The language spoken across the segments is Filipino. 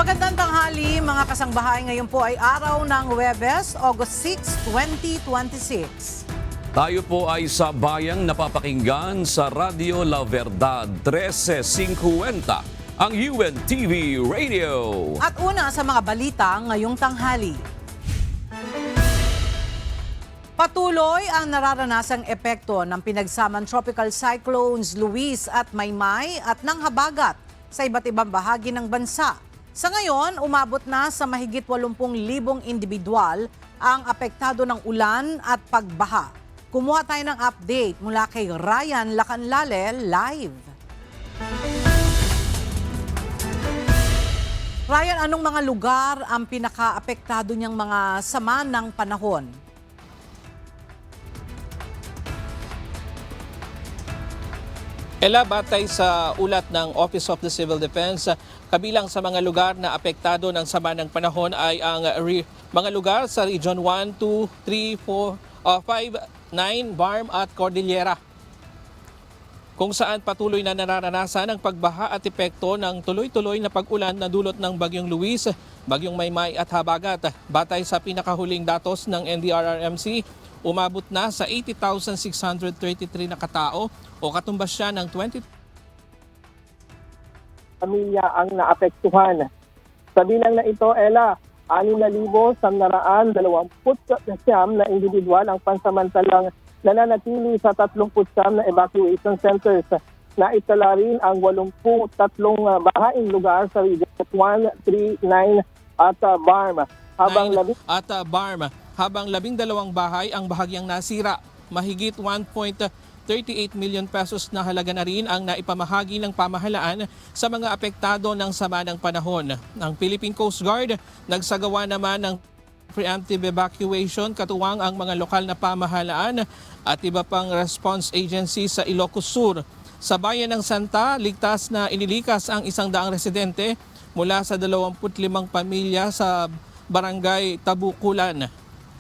Magandang tanghali mga kasangbahay. Ngayon po ay araw ng Huwebes, August 6, 2026. Tayo po ay sa bayang napapakinggan sa Radio La Verdad 1350, ang UNTV Radio. At una sa mga balita ngayong tanghali. Patuloy ang nararanasang epekto ng pinagsamang tropical cyclones Luis at Maymay at ng habagat sa iba't ibang bahagi ng bansa. Sa ngayon, umabot na sa mahigit 80,000 individual ang apektado ng ulan at pagbaha. Kumuha tayo ng update mula kay Ryan Lacanlale live. Ryan, anong mga lugar ang pinaka-apektado niyang mga sama ng panahon? Ela, batay sa ulat ng Office of the Civil Defense, kabilang sa mga lugar na apektado ng sama ng panahon ay ang mga lugar sa Region 1, 2, 3, 4, 5, 9, Barm at Cordillera, kung saan patuloy na nararanasan ang pagbaha at epekto ng tuloy-tuloy na pag-ulan na dulot ng Bagyong Luis, Bagyong Maymay at Habagat. Batay sa pinakahuling datos ng NDRRMC, umabot na sa 80,633 na katao o katumbas siya ng 20 pamilya ang naapektuhan. Sa bilang na ito, Ella, 6,929 na individual ang pansamantalang nananatili sa 39 na evacuation centers. Naitala rin ang 83 bahaing lugar sa Region 1, 3, 9 at Barm. Habang 12 bahay ang bahagyang nasira. Mahigit 1.38 million pesos na halaga na rin ang naipamahagi ng pamahalaan sa mga apektado ng sama ng panahon. Ang Philippine Coast Guard nagsagawa naman ng preemptive evacuation katuwang ang mga lokal na pamahalaan at iba pang response agencies sa Ilocos Sur. Sa bayan ng Santa, ligtas na inilikas ang 100 residente mula sa 25 pamilya sa Barangay Tabukulan.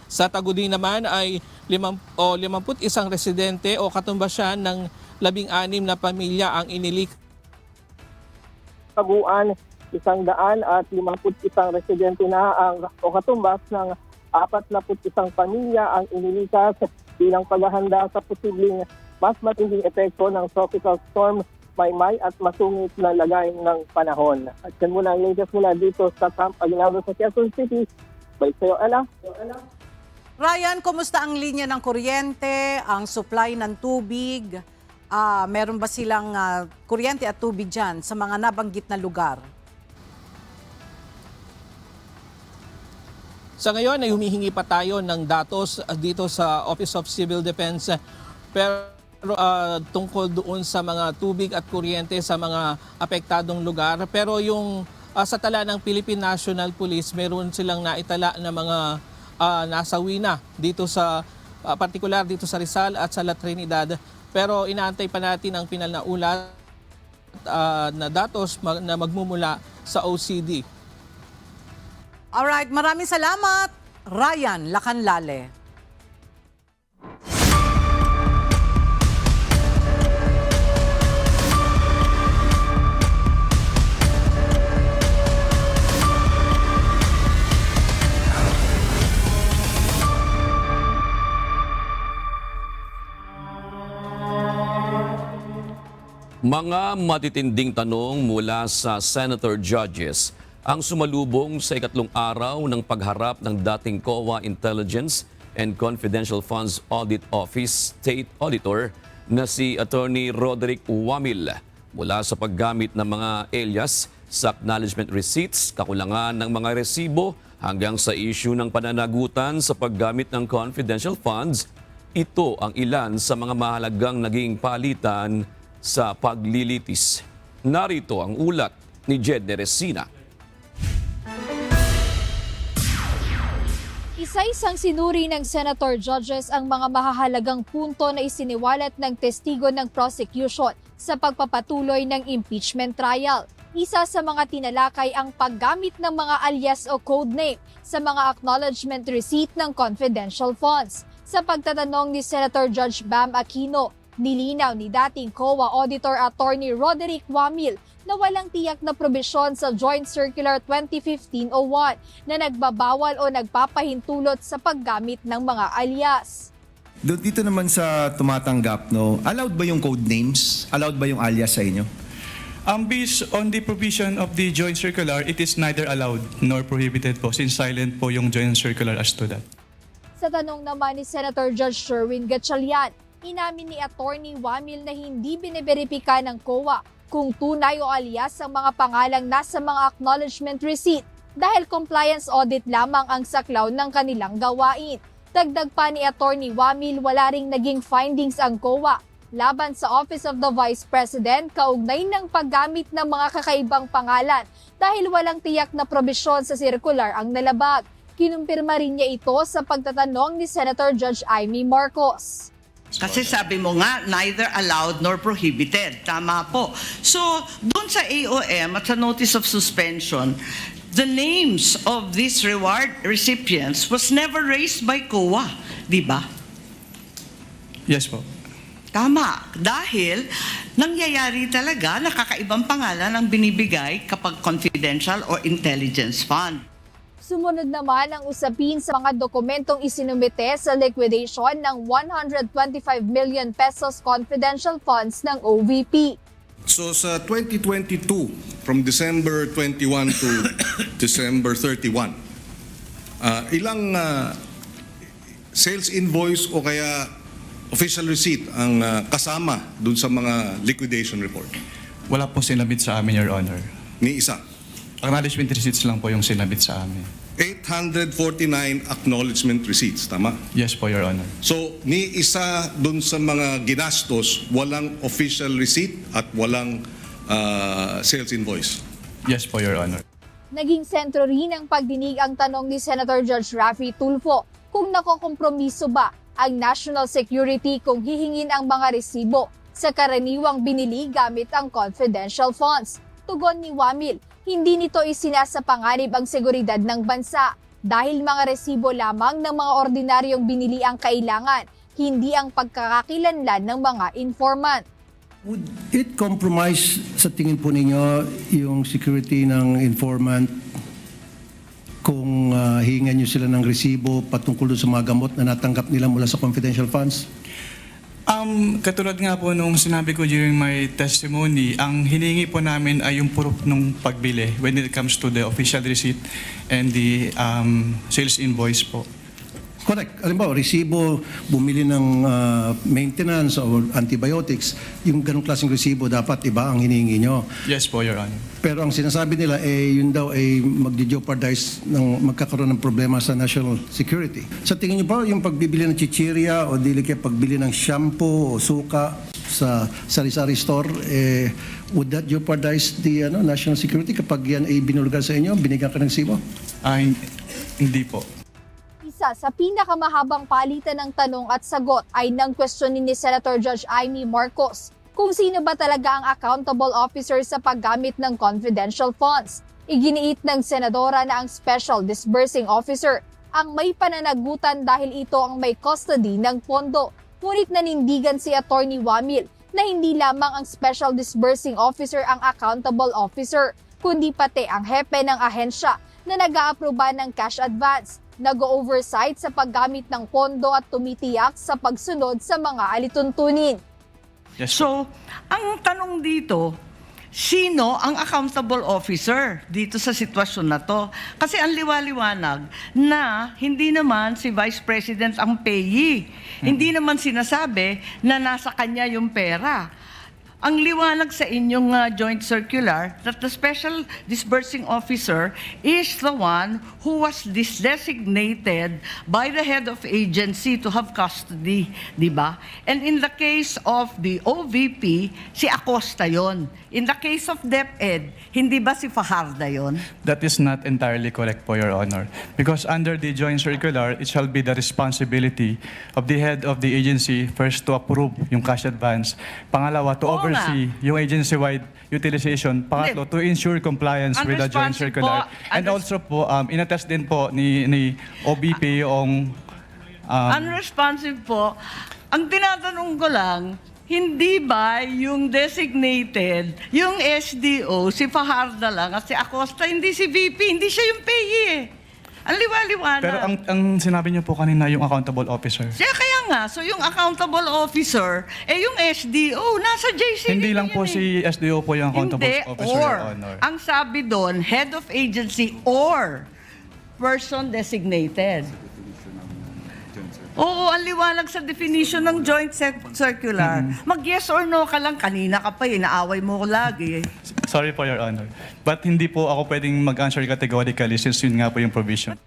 Sa Tagudi naman ay 51 residente o katumbas siya ng 16 na pamilya ang inilikas. Taguan, 151 residente na o katumbas ng 41 pamilya ang inilikas bilang paghahanda sa posibleng mas matinding epekto ng tropical storm Maymay at masungit na lagay ng panahon. At yan muna ang latest mula dito sa Camp Aguinaldo sa Quezon City. Bye sa'yo, Ella. Ryan, kumusta ang linya ng kuryente, ang supply ng tubig? Meron ba silang kuryente at tubig dyan sa mga nabanggit na lugar? Sa ngayon ay humihingi pa tayo ng datos dito sa Office of Civil Defense pero tungkol doon sa mga tubig at kuryente sa mga apektadong lugar. Pero yung sa tala ng Philippine National Police, meron silang naitala na mga nasawi na dito sa partikular dito sa Rizal at sa La Trinidad. Pero inaantay pa natin ang pinal na ulat na datos na magmumula sa OCD. Alright, maraming salamat, Ryan Lacanlale. Mga matitinding tanong mula sa Senator Judges ang sumalubong sa ikatlong araw ng pagharap ng dating COA Intelligence and Confidential Funds Audit Office State Auditor na si Attorney Roderick Wamil mula sa paggamit ng mga alias sa acknowledgement receipts, kakulangan ng mga resibo hanggang sa issue ng pananagutan sa paggamit ng confidential funds. Ito ang ilan sa mga mahalagang naging palitan sa paglilitis. Narito ang ulat ni Jed Neresina. Isa-isang sinuri ng Senator Judges ang mga mahahalagang punto na isiniwalat ng testigo ng prosecution sa pagpapatuloy ng impeachment trial. Isa sa mga tinalakay ang paggamit ng mga alias o codename sa mga acknowledgement receipt ng confidential funds. Sa pagtatanong ni Senator Judge Bam Aquino, nilinaw ni dating COA Auditor Attorney Roderick Wamil na walang tiyak na probisyon sa Joint Circular 2015-01 na nagbabawal o nagpapahintulot sa paggamit ng mga alias. Dito naman sa tumatanggap, no, allowed ba yung code names? Allowed ba yung alias sa inyo? Based on the provision of the Joint Circular, it is neither allowed nor prohibited po since silent po yung Joint Circular as to that. Sa tanong naman ni Senator Judge Sherwin Gatchalian, inamin ni Attorney Wamil na hindi biniberipika ng COA kung tunay o alias ang mga pangalang nasa mga acknowledgement receipt dahil compliance audit lamang ang saklaw ng kanilang gawain. Dagdag pa ni Attorney Wamil, wala ring naging findings ang COA laban sa Office of the Vice President kaugnay ng paggamit ng mga kakaibang pangalan dahil walang tiyak na probisyon sa circular ang nalabag. Kinumpirma rin niya ito sa pagtatanong ni Senator Judge Amy Marcos. Kasi sabi mo nga, neither allowed nor prohibited. Tama po. So, doon sa AOM at sa Notice of Suspension, the names of these reward recipients was never raised by COA. Di ba? Yes po. Tama. Dahil nangyayari talaga na kakaibang pangalan ang binibigay kapag confidential or intelligence fund. Sumunod naman ang usapin sa mga dokumentong isinumite sa liquidation ng 125 million pesos confidential funds ng OVP. So sa 2022, from December 21 to December 31, ilang sales invoice o kaya official receipt ang kasama dun sa mga liquidation report? Wala po sinabit sa amin, Your Honor. Ni isa. Acknowledgement receipts lang po yung sinabit sa amin. 849 acknowledgement receipts, tama? Yes po, Your Honor. So, ni isa dun sa mga ginastos, walang official receipt at walang sales invoice. Yes po, Your Honor. Naging sentro rin ang pagdinig ang tanong ni Senator Judge Raffy Tulfo kung nakokompromiso ba ang national security kung hihingin ang mga resibo sa karaniwang binili gamit ang confidential funds. Tugon ni Wamil, hindi nito isinasapanganib ang seguridad ng bansa dahil mga resibo lamang ng mga ordinaryong binili ang kailangan, hindi ang pagkakakilanlan ng mga informant. Would it compromise sa tingin po ninyo yung security ng informant kung hihingan nyo sila ng resibo patungkol doon sa mga gamot na natanggap nila mula sa confidential funds? Katulad nga po nung sinabi ko during my testimony, ang hiningi po namin ay yung proof ng pagbili when it comes to the official receipt and the sales invoice po. Correct. Alam ba, resibo, bumili ng maintenance o antibiotics, yung ganong klaseng resibo dapat iba ang hinihingi nyo. Yes po, Your Honor. Pero ang sinasabi nila, yun daw ay magdi-jeopardize ng magkakaroon ng problema sa national security. Sa tingin nyo ba, yung pagbibili ng chichirya o dili kaya pagbili ng shampoo o suka sa sari-sari store, would that jeopardize the national security kapag yan ay binulgar sa inyo, binigyan ka ng resibo? Hindi po. Isa sa pinakamahabang palitan ng tanong at sagot ay nang questionin ni Senator Judge Amy Marcos kung sino ba talaga ang accountable officer sa paggamit ng confidential funds. Iginiit ng senadora na ang Special Disbursing Officer ang may pananagutan dahil ito ang may custody ng pondo. Ngunit nanindigan si Attorney Wamil na hindi lamang ang Special Disbursing Officer ang accountable officer, kundi pati ang hepe ng ahensya na nag-aaproba ng cash advance, nag-oversight sa paggamit ng pondo at tumitiyak sa pagsunod sa mga alituntunin. Yes, So, ang tanong dito, sino ang accountable officer dito sa sitwasyon na to? Kasi ang liwaliwanag na hindi naman si Vice President ang payee. Hindi naman sinasabi na nasa kanya yung pera. Ang liwanag sa inyong joint circular that the Special Disbursing Officer is the one who was designated by the head of agency to have custody, di ba? And in the case of the OVP, si Acosta yon. In the case of DepEd, hindi ba si Fajarda yon? That is not entirely correct po, Your Honor. Because under the joint circular, it shall be the responsibility of the head of the agency first to approve yung cash advance. Pangalawa, to oversee yung agency-wide utilization. Pangatlo, to ensure compliance with the joint circular. And also po, inattest din po ni OBP yung... Unresponsive po. Ang tinatanong ko lang, hindi ba yung designated, yung SDO, si Fajardo lang at si Acosta, hindi si VP, hindi siya yung PE eh. Ang liwa-liwanag. Pero ang sinabi niyo po kanina yung accountable officer. Kaya nga, so yung accountable officer, yung SDO, nasa JCD Hindi lang po si SDO po yung accountable Hindi, officer, or, Your Honor. ang sabi doon, head of agency or person designated. Oo, ang liwanag sa definition ng joint circular. Mag-yes or no ka lang, kanina ka pa inaaway mo ko lagi. Sorry po, Your Honor. But hindi po ako pwedeng mag-answer categorically since yun nga po yung provision.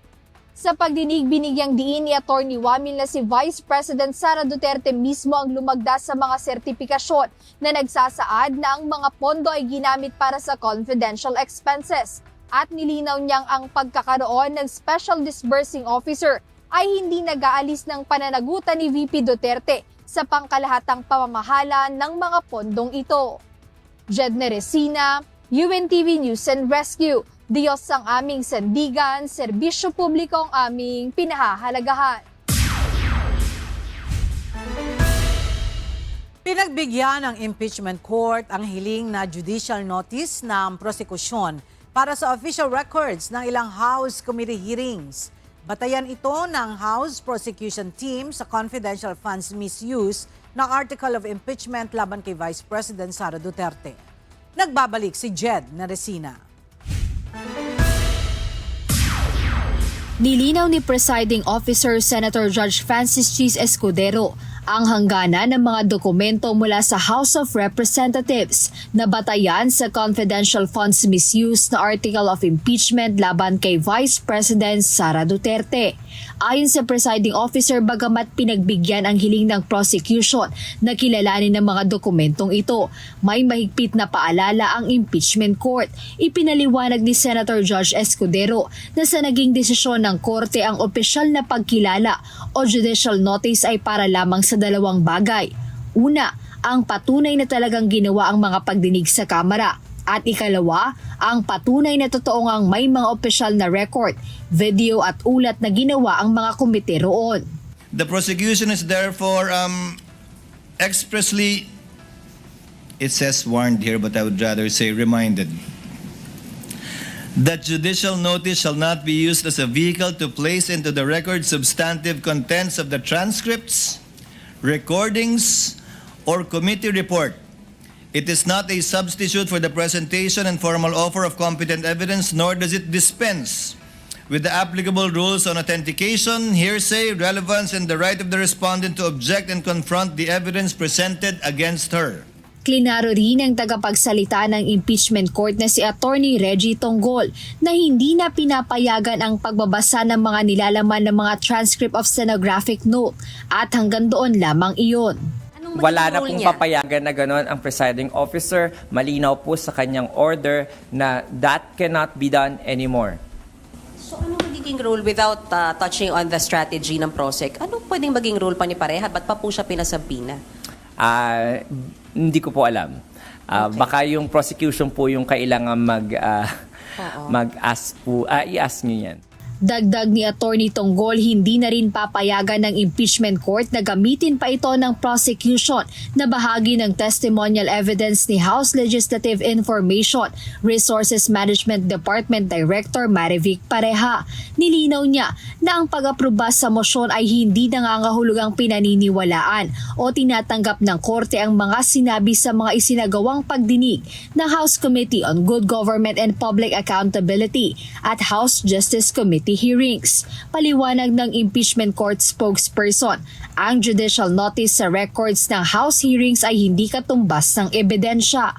Sa pagdinig, binigyang diin ni Atty. Wamil na si Vice President Sara Duterte mismo ang lumagda sa mga sertipikasyon na nagsasaad na ang mga pondo ay ginamit para sa confidential expenses. At nilinaw niyang ang pagkakaroon ng Special Disbursing Officer ay hindi nag-aalis ng pananagutan ni VP Duterte sa pangkalahatang pamamahala ng mga pondong ito. Jedne Resina, UNTV News and Rescue. Diyos ang aming sandigan, serbisyo publiko ang aming pinahahalagahan. Pinagbigyan ng impeachment court ang hiling na judicial notice ng prosekusyon para sa official records ng ilang House Committee hearings. Batayan ito ng House Prosecution Team sa confidential funds misuse ng Article of Impeachment laban kay Vice President Sara Duterte. Nagbabalik si Jed Resina. Nilinaw ni Presiding Officer Senator Judge Francis Cheese Escudero ang hangganan ng mga dokumento mula sa House of Representatives na batayan sa confidential funds misuse na Article of Impeachment laban kay Vice President Sara Duterte. Ayon sa presiding officer, bagamat pinagbigyan ang hiling ng prosecution na kilalanin ng mga dokumentong ito, may mahigpit na paalala ang impeachment court. Ipinaliwanag ni Senator Judge Escudero na sa naging desisyon ng korte ang opisyal na pagkilala o judicial notice ay para lamang sa dalawang bagay. Una, ang patunay na talagang ginawa ang mga pagdinig sa Kamara. At ikalawa, ang patunay na totoo ngang may mga opisyal na record, video at ulat na ginawa ang mga komite roon. The prosecution is therefore expressly, it says warned here, but I would rather say reminded, that judicial notice shall not be used as a vehicle to place into the record substantive contents of the transcripts, recordings, or committee report. It is not a substitute for the presentation and formal offer of competent evidence, nor does it dispense with the applicable rules on authentication, hearsay, relevance, and the right of the respondent to object and confront the evidence presented against her. Klinaro rin ang tagapagsalita ng impeachment court na si Attorney Reggie Tonggol na hindi na pinapayagan ang pagbabasa ng mga nilalaman ng mga transcript of stenographic note at hanggang doon lamang iyon. Wala na pong papayagan na gano'n ang presiding officer. Malinaw po sa kanyang order na that cannot be done anymore. So ano magiging role without touching on the strategy ng PROSEC? Ano pwedeng maging role pa ni Pareha? Ba't pa po siya pinasampina? Hindi ko po alam. Okay. Baka yung prosecution po yung kailangan mag-ask po, i-ask nyo yan. Dagdag ni Attorney Tonggol, hindi na rin papayagan ng impeachment court na gamitin pa ito ng prosecution na bahagi ng testimonial evidence ni House Legislative Information Resources Management Department Director Marivic Pareha. Nilinaw niya na ang pag-aproba sa motion ay hindi nangangahulugang pinaniniwalaan o tinatanggap ng korte ang mga sinabi sa mga isinagawang pagdinig ng House Committee on Good Government and Public Accountability at House Justice Committee hearings. Paliwanag ng impeachment court spokesperson, ang judicial notice sa records ng House hearings ay hindi katumbas ng ebidensya.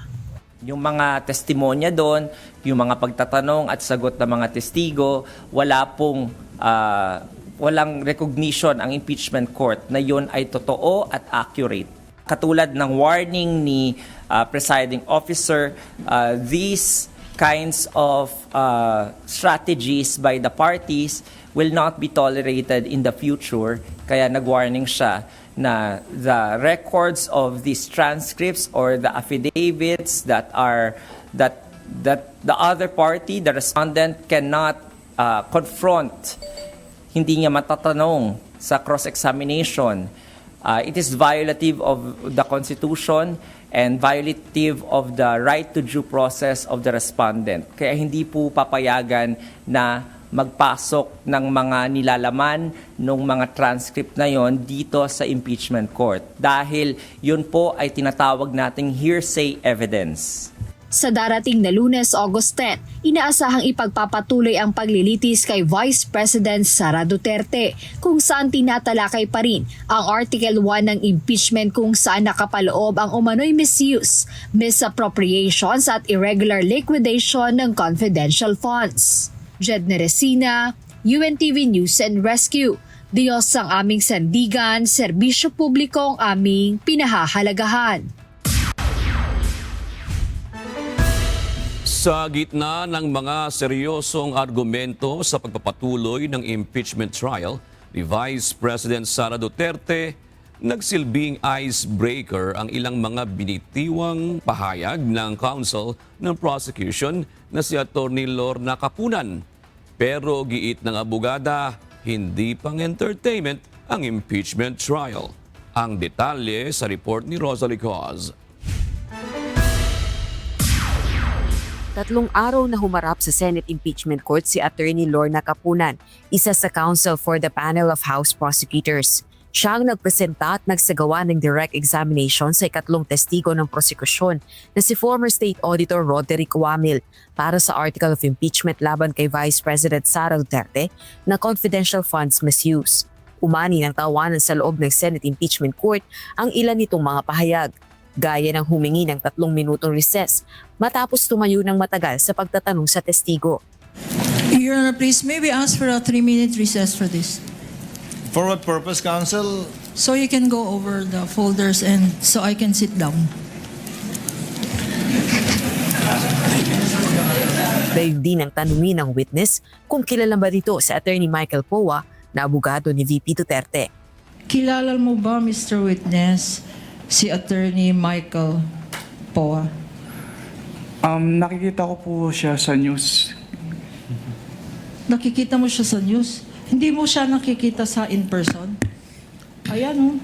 Yung mga testimonya doon, yung mga pagtatanong at sagot ng mga testigo, walang recognition ang impeachment court na yun ay totoo at accurate. Katulad ng warning ni presiding officer, these kinds of strategies by the parties will not be tolerated in the future. Kaya nag-warning siya na the records of these transcripts or the affidavits that the other party, the respondent, cannot confront, hindi niya matatanong sa cross-examination, It is violative of the Constitution and violative of the right to due process of the respondent. Kaya hindi po papayagan na magpasok ng mga nilalaman ng mga transcript na yon dito sa impeachment court dahil yun po ay tinatawag nating hearsay evidence. Sa darating na Lunes, August 10, inaasahang ipagpapatuloy ang paglilitis kay Vice President Sara Duterte kung saan tinatalakay pa rin ang Article 1 ng impeachment kung saan nakapaloob ang umano'y misuse, misappropriations at irregular liquidation ng confidential funds. Jed Neresina, UNTV News and Rescue. Diyos ang aming sandigan, serbisyo publiko ang aming pinahahalagahan. Sa gitna ng mga seryosong argumento sa pagpapatuloy ng impeachment trial ni Vice President Sara Duterte, nagsilbing icebreaker ang ilang mga binitiwang pahayag ng counsel ng prosecution na si Atty. Lorna Capunan. Pero giit ng abogada, hindi pang entertainment ang impeachment trial. Ang detalye sa report ni Rosalie Cos. 3 araw na humarap sa Senate Impeachment Court si Atty. Lorna Capunan, isa sa counsel for the panel of House prosecutors. Siya ang nagpresenta at nagsagawa ng direct examination sa ikatlong testigo ng prosekusyon na si former State Auditor Roderick Wamil para sa article of impeachment laban kay Vice President Sara Duterte na confidential funds misuse. Umani ng tawanan sa loob ng Senate Impeachment Court ang ilan nitong mga pahayag, gaya ng humingi ng 3 minutong recess matapos tumayo ng matagal sa pagtatanong sa testigo. Your Honor, please, may we ask for a 3-minute recess for this? For what purpose, counsel? So you can go over the folders and so I can sit down. Dahil din ang tanungin ng witness kung kilala ba dito si Atty. Michael Poa na abogado ni VP Duterte. Kilala mo ba, Mr. Witness, si Attorney Michael Poa? Nakikita ko po siya sa news. Nakikita mo siya sa news? Hindi mo siya nakikita sa in-person? Ayan, oh.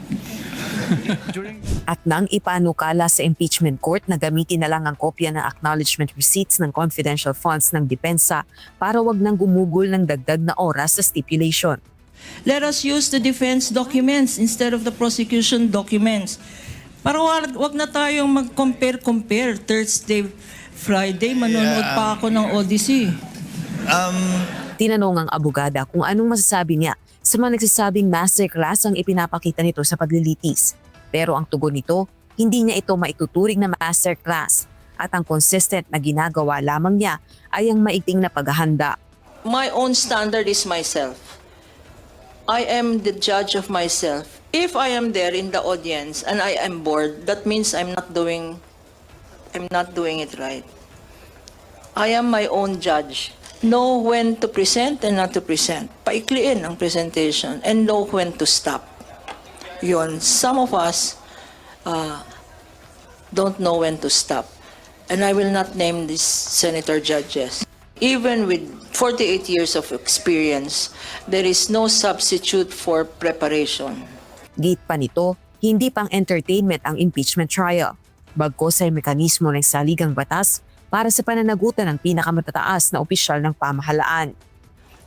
At nang ipanukala sa impeachment court na gamitin na lang ang kopya ng acknowledgement receipts ng confidential funds ng depensa para wag nang gumugol ng dagdag na oras sa stipulation. Let us use the defense documents instead of the prosecution documents. Para wag na tayong mag-compare. Thursday, Friday, manonood pa ako ng Odyssey. Tinanong ang abogada kung anong masasabi niya sa mga nagsasabing masterclass ang ipinapakita nito sa paglilitis. Pero ang tugon nito, hindi niya ito maituturing na masterclass at ang consistent na ginagawa lamang niya ay ang maigting na paghahanda. My own standard is myself. I am the judge of myself. If I am there in the audience and I am bored, that means I'm not doing it right. I am my own judge. Know when to present and not to present. Paikliin ang presentation and know when to stop. Yun, some of us don't know when to stop. And I will not name these senator judges. Even with 48 years of experience, there is no substitute for preparation. Git pa nito, hindi pang entertainment ang impeachment trial. Bagkos ay mekanismo ng saligang batas para sa pananagutan ng pinakamatataas na opisyal ng pamahalaan.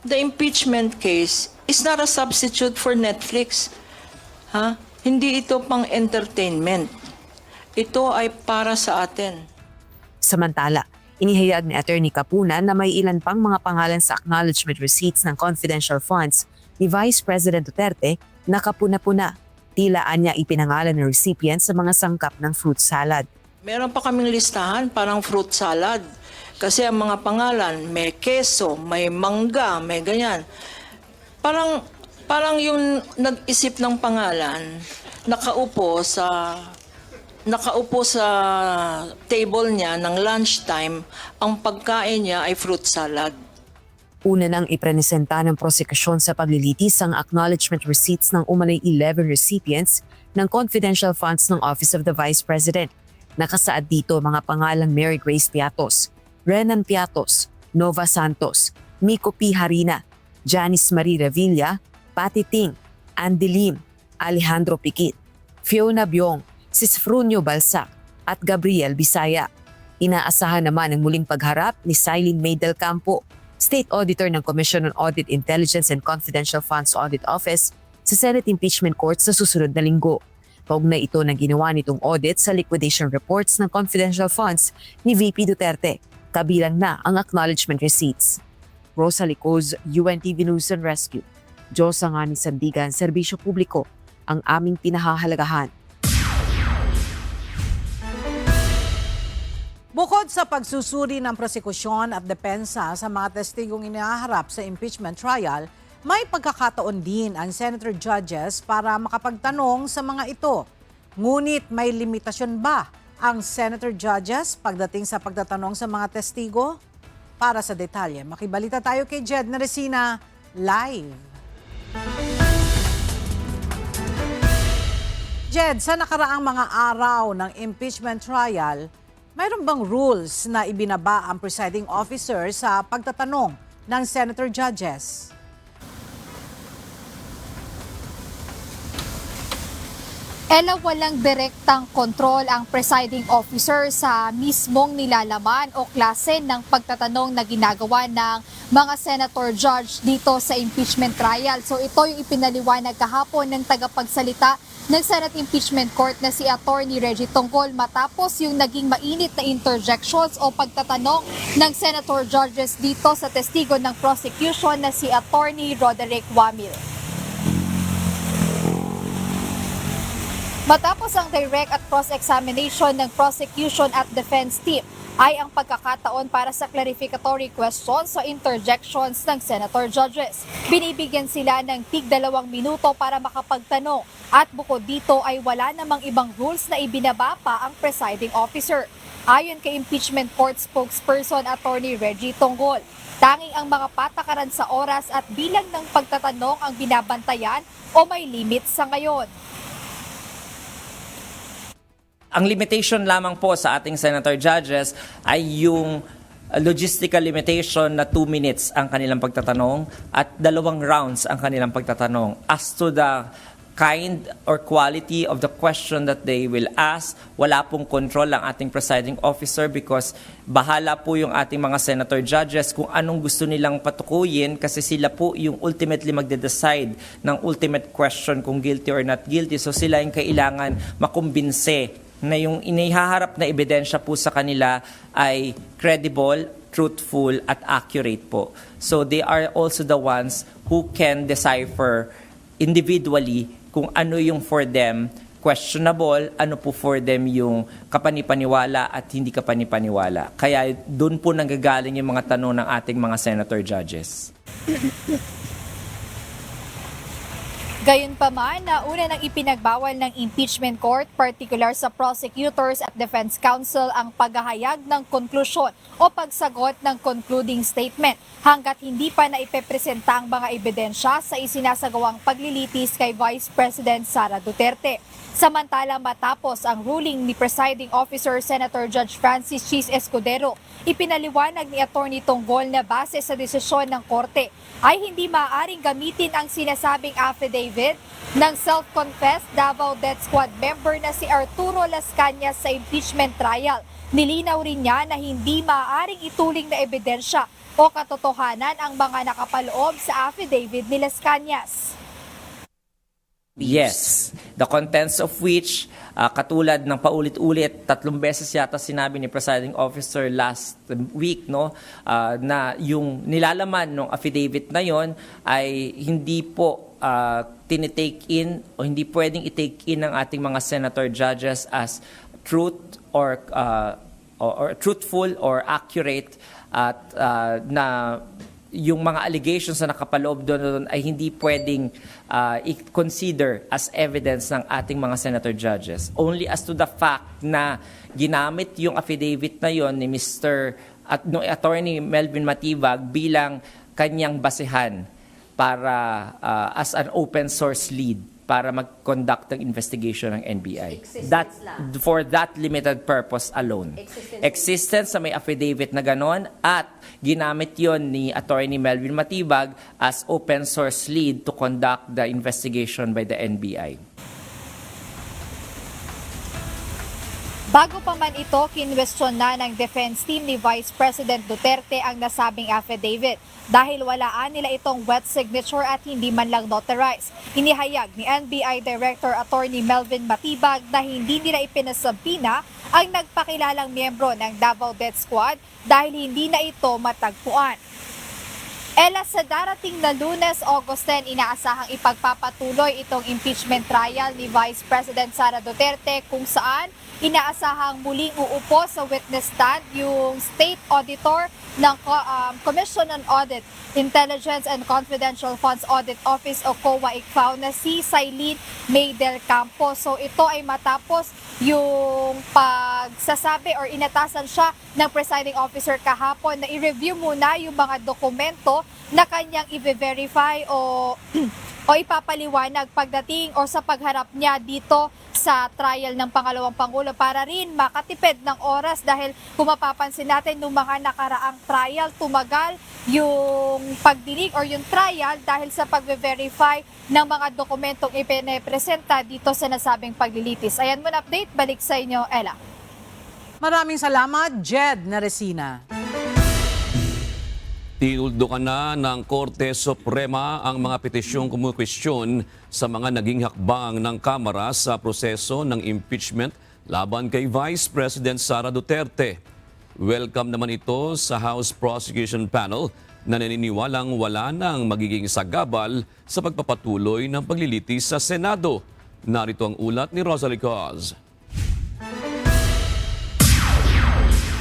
The impeachment case is not a substitute for Netflix. Hindi ito pang entertainment. Ito ay para sa atin. Samantala, inihayag ni Atty. Capunan na may ilan pang mga pangalan sa acknowledgement receipts ng confidential funds ni Vice President Duterte na kapuna-puna. Tilaan niya ipinangalan ng recipient sa mga sangkap ng fruit salad. Meron pa kaming listahan parang fruit salad. Kasi ang mga pangalan, may keso, may mangga, may ganyan. Parang yung nag-isip ng pangalan, nakaupo sa table niya ng lunchtime, ang pagkain niya ay fruit salad. Una nang ipresenta ng prosekusyon sa paglilitis ang acknowledgement receipts ng umalay 11 recipients ng confidential funds ng Office of the Vice President. Nakasaad dito mga pangalang Mary Grace Piatos, Renan Piatos, Nova Santos, Miko P. Harina, Janice Marie Revilla, Patty Ting, Andy Lim, Alejandro Piquit, Fiona Biong, Cisfrunio Balsac at Gabriel Bisaya. Inaasahan naman ang muling pagharap ni Silene May Del Campo, State Auditor ng Commission on Audit Intelligence and Confidential Funds Audit Office sa Senate Impeachment Court sa susunod na linggo. Kaugnay ito ng ginawa nitong audit sa liquidation reports ng confidential funds ni VP Duterte, kabilang na ang acknowledgement receipts. Rosalie Coz, UNTV News and Rescue. Diyos ang aming sandigan, serbisyo publiko, ang aming pinahahalagahan. Bukod sa pagsusuri ng prosekusyon at depensa sa mga testigong inaharap sa impeachment trial, may pagkakataon din ang senator judges para makapagtanong sa mga ito. Ngunit may limitasyon ba ang senator judges pagdating sa pagtatanong sa mga testigo? Para sa detalye, makibalita tayo kay Jed Neresina live. Jed, sa nakaraang mga araw ng impeachment trial, mayroon bang rules na ibinaba ang presiding officer sa pagtatanong ng senator judges? Ella, walang direktang kontrol ang presiding officer sa mismong nilalaman o klase ng pagtatanong na ginagawa ng mga senator judge dito sa impeachment trial. So ito yung ipinaliwanag kahapon ng tagapagsalita ng Senate Impeachment Court na si Attorney Reggie Tongkol matapos yung naging mainit na interjections o pagtatanong ng senator judges dito sa testigo ng prosecution na si Attorney Roderick Wamil. Matapos ang direct at cross-examination ng prosecution at defense team, ay ang pagkakataon para sa clarificatory questions sa interjections ng senator judges. Binibigyan sila ng tig-2 minuto para makapagtanong at bukod dito ay wala namang ibang rules na ibinaba pa ang presiding officer. Ayon kay impeachment court spokesperson Attorney Reggie Tongkol, tanging ang mga patakaran sa oras at bilang ng pagtatanong ang binabantayan o may limit sa ngayon. Ang limitation lamang po sa ating senator judges ay yung logistical limitation na 2 minutes ang kanilang pagtatanong at 2 rounds ang kanilang pagtatanong. As to the kind or quality of the question that they will ask, wala pong control ang ating presiding officer because bahala po yung ating mga senator judges kung anong gusto nilang patukuyin kasi sila po yung ultimately magde-decide ng ultimate question kung guilty or not guilty. So sila yung kailangan makumbinse na yung inihaharap na ebidensya po sa kanila ay credible, truthful, at accurate po. So they are also the ones who can decipher individually kung ano yung for them questionable, ano po for them yung kapanipaniwala at hindi kapanipaniwala. Kaya doon po nanggagaling yung mga tanong ng ating mga senator judges. Gayunpaman, nauna nang ipinagbawal ng impeachment court, particular sa prosecutors at defense counsel ang paghahayag ng konklusyon o pagsagot ng concluding statement hanggat hindi pa naipepresenta ang mga ebidensya sa isinasagawang paglilitis kay Vice President Sara Duterte. Samantala matapos ang ruling ni Presiding Officer Senator Judge Francis Chis Escudero, ipinaliwanag ni Attorney Tongkol na base sa desisyon ng korte ay hindi maaaring gamitin ang sinasabing affidavit ng self-confessed Davao Death Squad member na si Arturo Las Cañas sa impeachment trial. Nilinaw rin niya na hindi maaaring ituling na ebidensya o katotohanan ang mga nakapaloob sa affidavit ni Las Cañas. Yes, the contents of which, katulad ng paulit-ulit, 3 beses yata sinabi ni Presiding Officer last week, no, na yung nilalaman ng affidavit na yon ay hindi po tinitake in o hindi pwedeng i-take in ng ating mga senator judges as truth or truthful or accurate at na yung mga allegations na nakapaloob doon ay hindi pwedeng i-consider as evidence ng ating mga senator judges. Only as to the fact na ginamit yung affidavit na yon ni Mr. Attorney Melvin Matibag bilang kanyang basehan para as an open source lead para mag-conduct ng investigation ng NBI. For that limited purpose alone. Existence sa may affidavit na ganon at ginamit yon ni Attorney Melvin Matibag as open source lead to conduct the investigation by the NBI. Bago pa man ito, kinwestiyon na ng defense team ni Vice President Duterte ang nasabing affidavit dahil walaan nila itong wet signature at hindi man lang notarized. Inihayag ni NBI Director Attorney Melvin Matibag na hindi nila ipinasampina ang nagpakilalang miyembro ng Davao Death Squad dahil hindi na ito matagpuan. Ella, sa darating na Lunes, August 10, inaasahang ipagpapatuloy itong impeachment trial ni Vice President Sara Duterte kung saan inaasahang muling uupo sa witness stand yung State Auditor ng Commission on Audit, Intelligence and Confidential Funds Audit Office o COA-ICFAO na si Sailin May del Campo. So ito ay matapos yung pagsasabi or inatasan siya ng presiding officer kahapon na i-review muna yung mga dokumento na kanyang i-verify o ipapaliwanag pagdating o sa pagharap niya dito sa trial ng pangalawang Pangulo para rin makatipid ng oras dahil kung mapapansin natin nung mga nakaraang trial, tumagal yung pagdinig or yung trial dahil sa pag-verify ng mga dokumentong ipinapresenta dito sa nasabing paglilitis. Ayan mo na update, balik sa inyo, Ella. Maraming salamat, Jed Naresina. Tinuldukan na ng Korte Suprema ang mga petisyong kumukwestiyon sa mga naging hakbang ng Kamara sa proseso ng impeachment laban kay Vice President Sara Duterte. Welcome naman ito sa House Prosecution Panel na naniniwalang wala nang magiging sagabal sa pagpapatuloy ng paglilitis sa Senado. Narito ang ulat ni Rosalie Cos.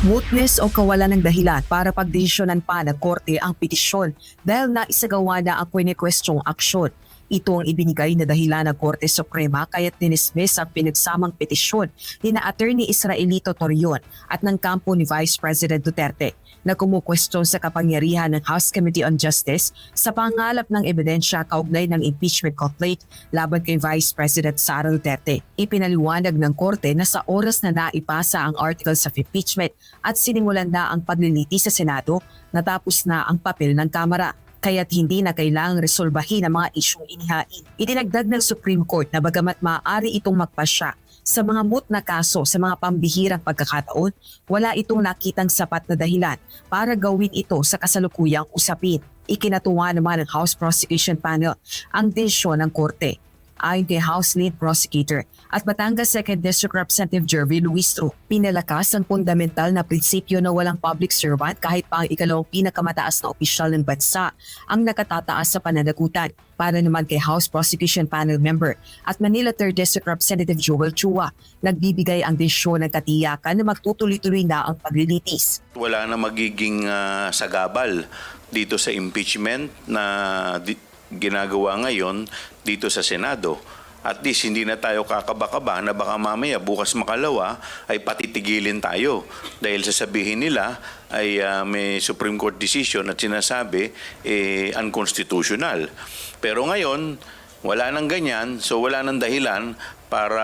Mootness o kawalan ng dahilan para pagdesisyonan pa ng korte ang petisyon dahil naisagawa na ang kwestiong aksyon. Ito ang ibinigay na dahilan ng Korte Suprema kaya't dinismiss ang pinagsamang petisyon ni na Attorney Israelito Torion at ng kampo ni Vice President Duterte na kumukwestiyon sa kapangyarihan ng House Committee on Justice sa pangalap ng ebidensya kaugnay ng impeachment complaint laban kay Vice President Sara Duterte. Ipinaliwanag ng korte na sa oras na naipasa ang articles of impeachment at sinimulan na ang paglilitis sa Senado, natapos na ang papel ng Kamara. Kaya't hindi na kailangang resolbahin ang mga isyong inihain. Idinagdag ng Supreme Court na bagamat maaari itong magpasya sa mga moot na kaso sa mga pambihirang pagkakataon, wala itong nakitang sapat na dahilan para gawin ito sa kasalukuyang usapin. Ikinatuwa naman ng House Prosecution Panel ang desisyon ng korte. Ayon kay House Lead Prosecutor at Batangas 2nd District Representative Jervy Luistro, pinalakas ang fundamental na prinsipyo na walang public servant kahit pa ang ikalawang pinakamataas na opisyal ng bansa ang nakatataas sa pananagutan. Para naman kay House Prosecution Panel Member at Manila 3rd District Representative Joel Chua, nagbibigay ang desisyon ng katiyakan na magtutuloy-tuloy na ang paglilitis. Wala na magiging sagabal dito sa impeachment na ginagawa ngayon dito sa Senado. At least hindi na tayo kakaba-kaba na baka mamaya bukas makalawa ay patitigilin tayo dahil sasabihin nila ay may Supreme Court decision at sinasabi unconstitutional. Pero ngayon, wala nang ganyan, so wala nang dahilan para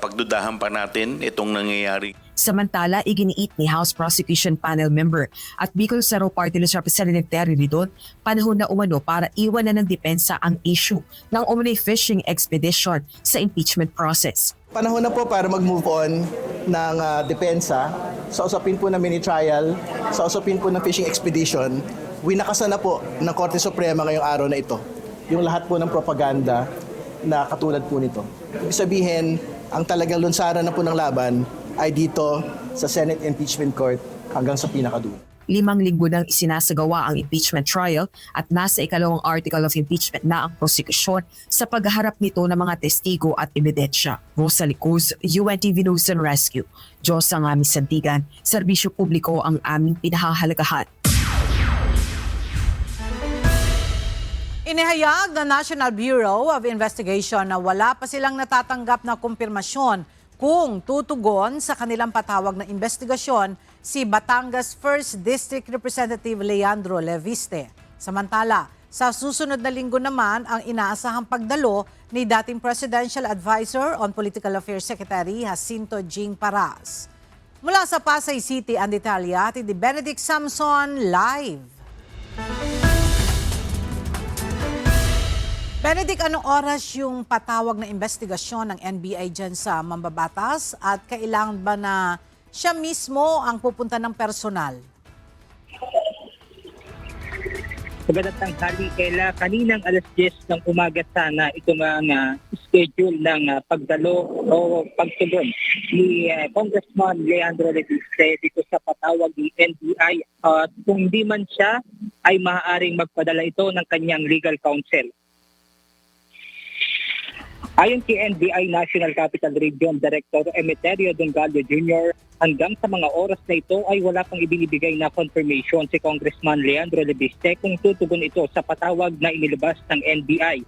pagdudahan pa natin itong nangyayari. Samantala, iginiit ni House Prosecution Panel Member at Bicol Cerro Party List Representative Terry Ridon, panahon na umano para iwanan ng depensa ang issue ng umano'y fishing expedition sa impeachment process. Panahon na po para mag-move on ng depensa sa usapin po ng mini-trial, sa usapin po ng fishing expedition. Winakasan na po ng Korte Suprema ngayong araw na ito yung lahat po ng propaganda na katulad po nito. Ibig sabihin, ang talagang lunsaran na po ng laban ay dito sa Senate Impeachment Court hanggang sa pinakadulo. 5 linggo nang isinasagawa ang impeachment trial at nasa ikalawang article of impeachment na ang prosekusyon sa pagharap nito ng mga testigo at ebidensya. Rosalie Cruz, UNTV News and Rescue. Diyos ang aming sandigan, serbisyo publiko ang aming pinahahalagahan. Inihayag ng National Bureau of Investigation na wala pa silang natatanggap na kumpirmasyon kung tutugon sa kanilang patawag na investigasyon si Batangas 1st District Representative Leandro Leviste. Samantala, sa susunod na linggo naman ang inaasahang pagdalo ni dating Presidential Advisor on Political Affairs Secretary Jacinto Jing Paras. Mula sa Pasay City, ang detalya, ni Benedict Samson live. Benedict, anong oras yung patawag na investigasyon ng NBI dyan sa mambabatas at kailangan ba na siya mismo ang pupunta ng personal? Magandang tanghali, Ella. Kaninang alas 10 ng umaga sana ito ang schedule ng pagdalo o pagtugon ni Congressman Leandro Levispe dito sa patawag ni NBI. At kung hindi man siya, ay maaaring magpadala ito ng kanyang legal counsel. Ayon kay NBI National Capital Region Director Emeterio Dongallo Jr., hanggang sa mga oras na ito ay wala pang ibinibigay na confirmation si Congressman Leandro Levispe kung tutugon ito sa patawag na inilabas ng NBI.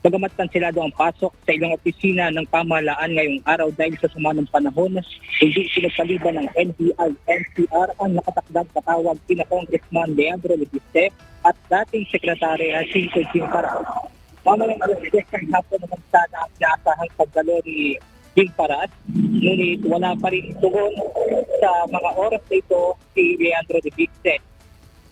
Bagamat kanselado ang pasok sa ilang opisina ng pamahalaan ngayong araw dahil sa sumanong panahon, hindi pinagpaliban ng NBI-NCR ang nakatakdang patawag kina Congressman Leandro Levispe at dating Sekretary Jacinto Jingara. Mamayang alas 10 ng hapon naman sana ang inaasahang pagdalo ni Jing Parat, ngunit wala pa rin tugon sa mga oras na ito si Leandro Levispe.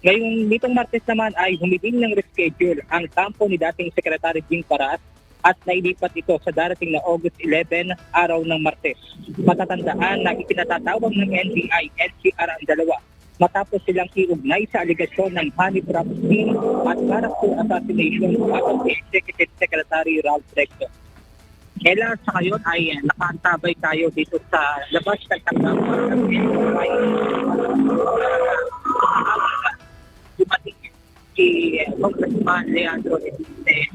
Ngayong nitong Martes naman ay humiling ng reschedule ang kampo ni dating Secretary Jing Parat at nailipat ito sa darating na August 11, araw ng Martes. Matatandaan na ipinatatawag ng NBI, NCR ang dalawa matapos silang iugnay sa aligasyon ng honey trap scheme at character assassination ayon kay Executive Secretary Ralph Recto. Ella, sa ngayon ay nakaantabay tayo dito sa labas ng tanggapan ng NBI. Dumating si Congressman Leandro Levispe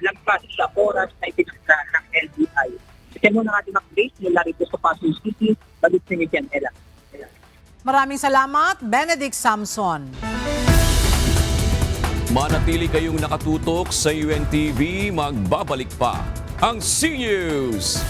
lagpas sa oras na ipinagdala ng NBI. Kasi muna natin update mula rito sa Pasay City. Balik sa inyo dyan, Ella. Maraming salamat, Benedict Samson. Manatili kayong nakatutok sa UNTV, magbabalik pa ang C-News.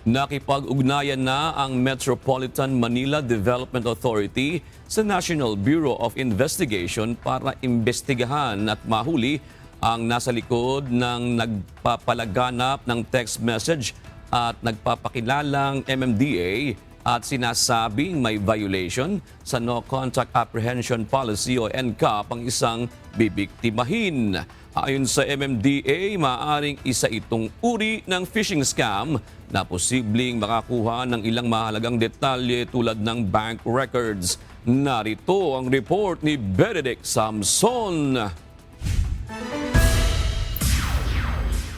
Nakipag-ugnayan na ang Metropolitan Manila Development Authority sa National Bureau of Investigation para imbestigahan at mahuli ang nasa likod ng nagpapalaganap ng text message at nagpapakilalang MMDA at sinasabing may violation sa No Contact Apprehension Policy o NCAP ang isang bibiktimahin. Ayon sa MMDA, maaaring isa itong uri ng phishing scam na posibleng makakuha ng ilang mahalagang detalye tulad ng bank records. Narito ang report ni Benedict Samson.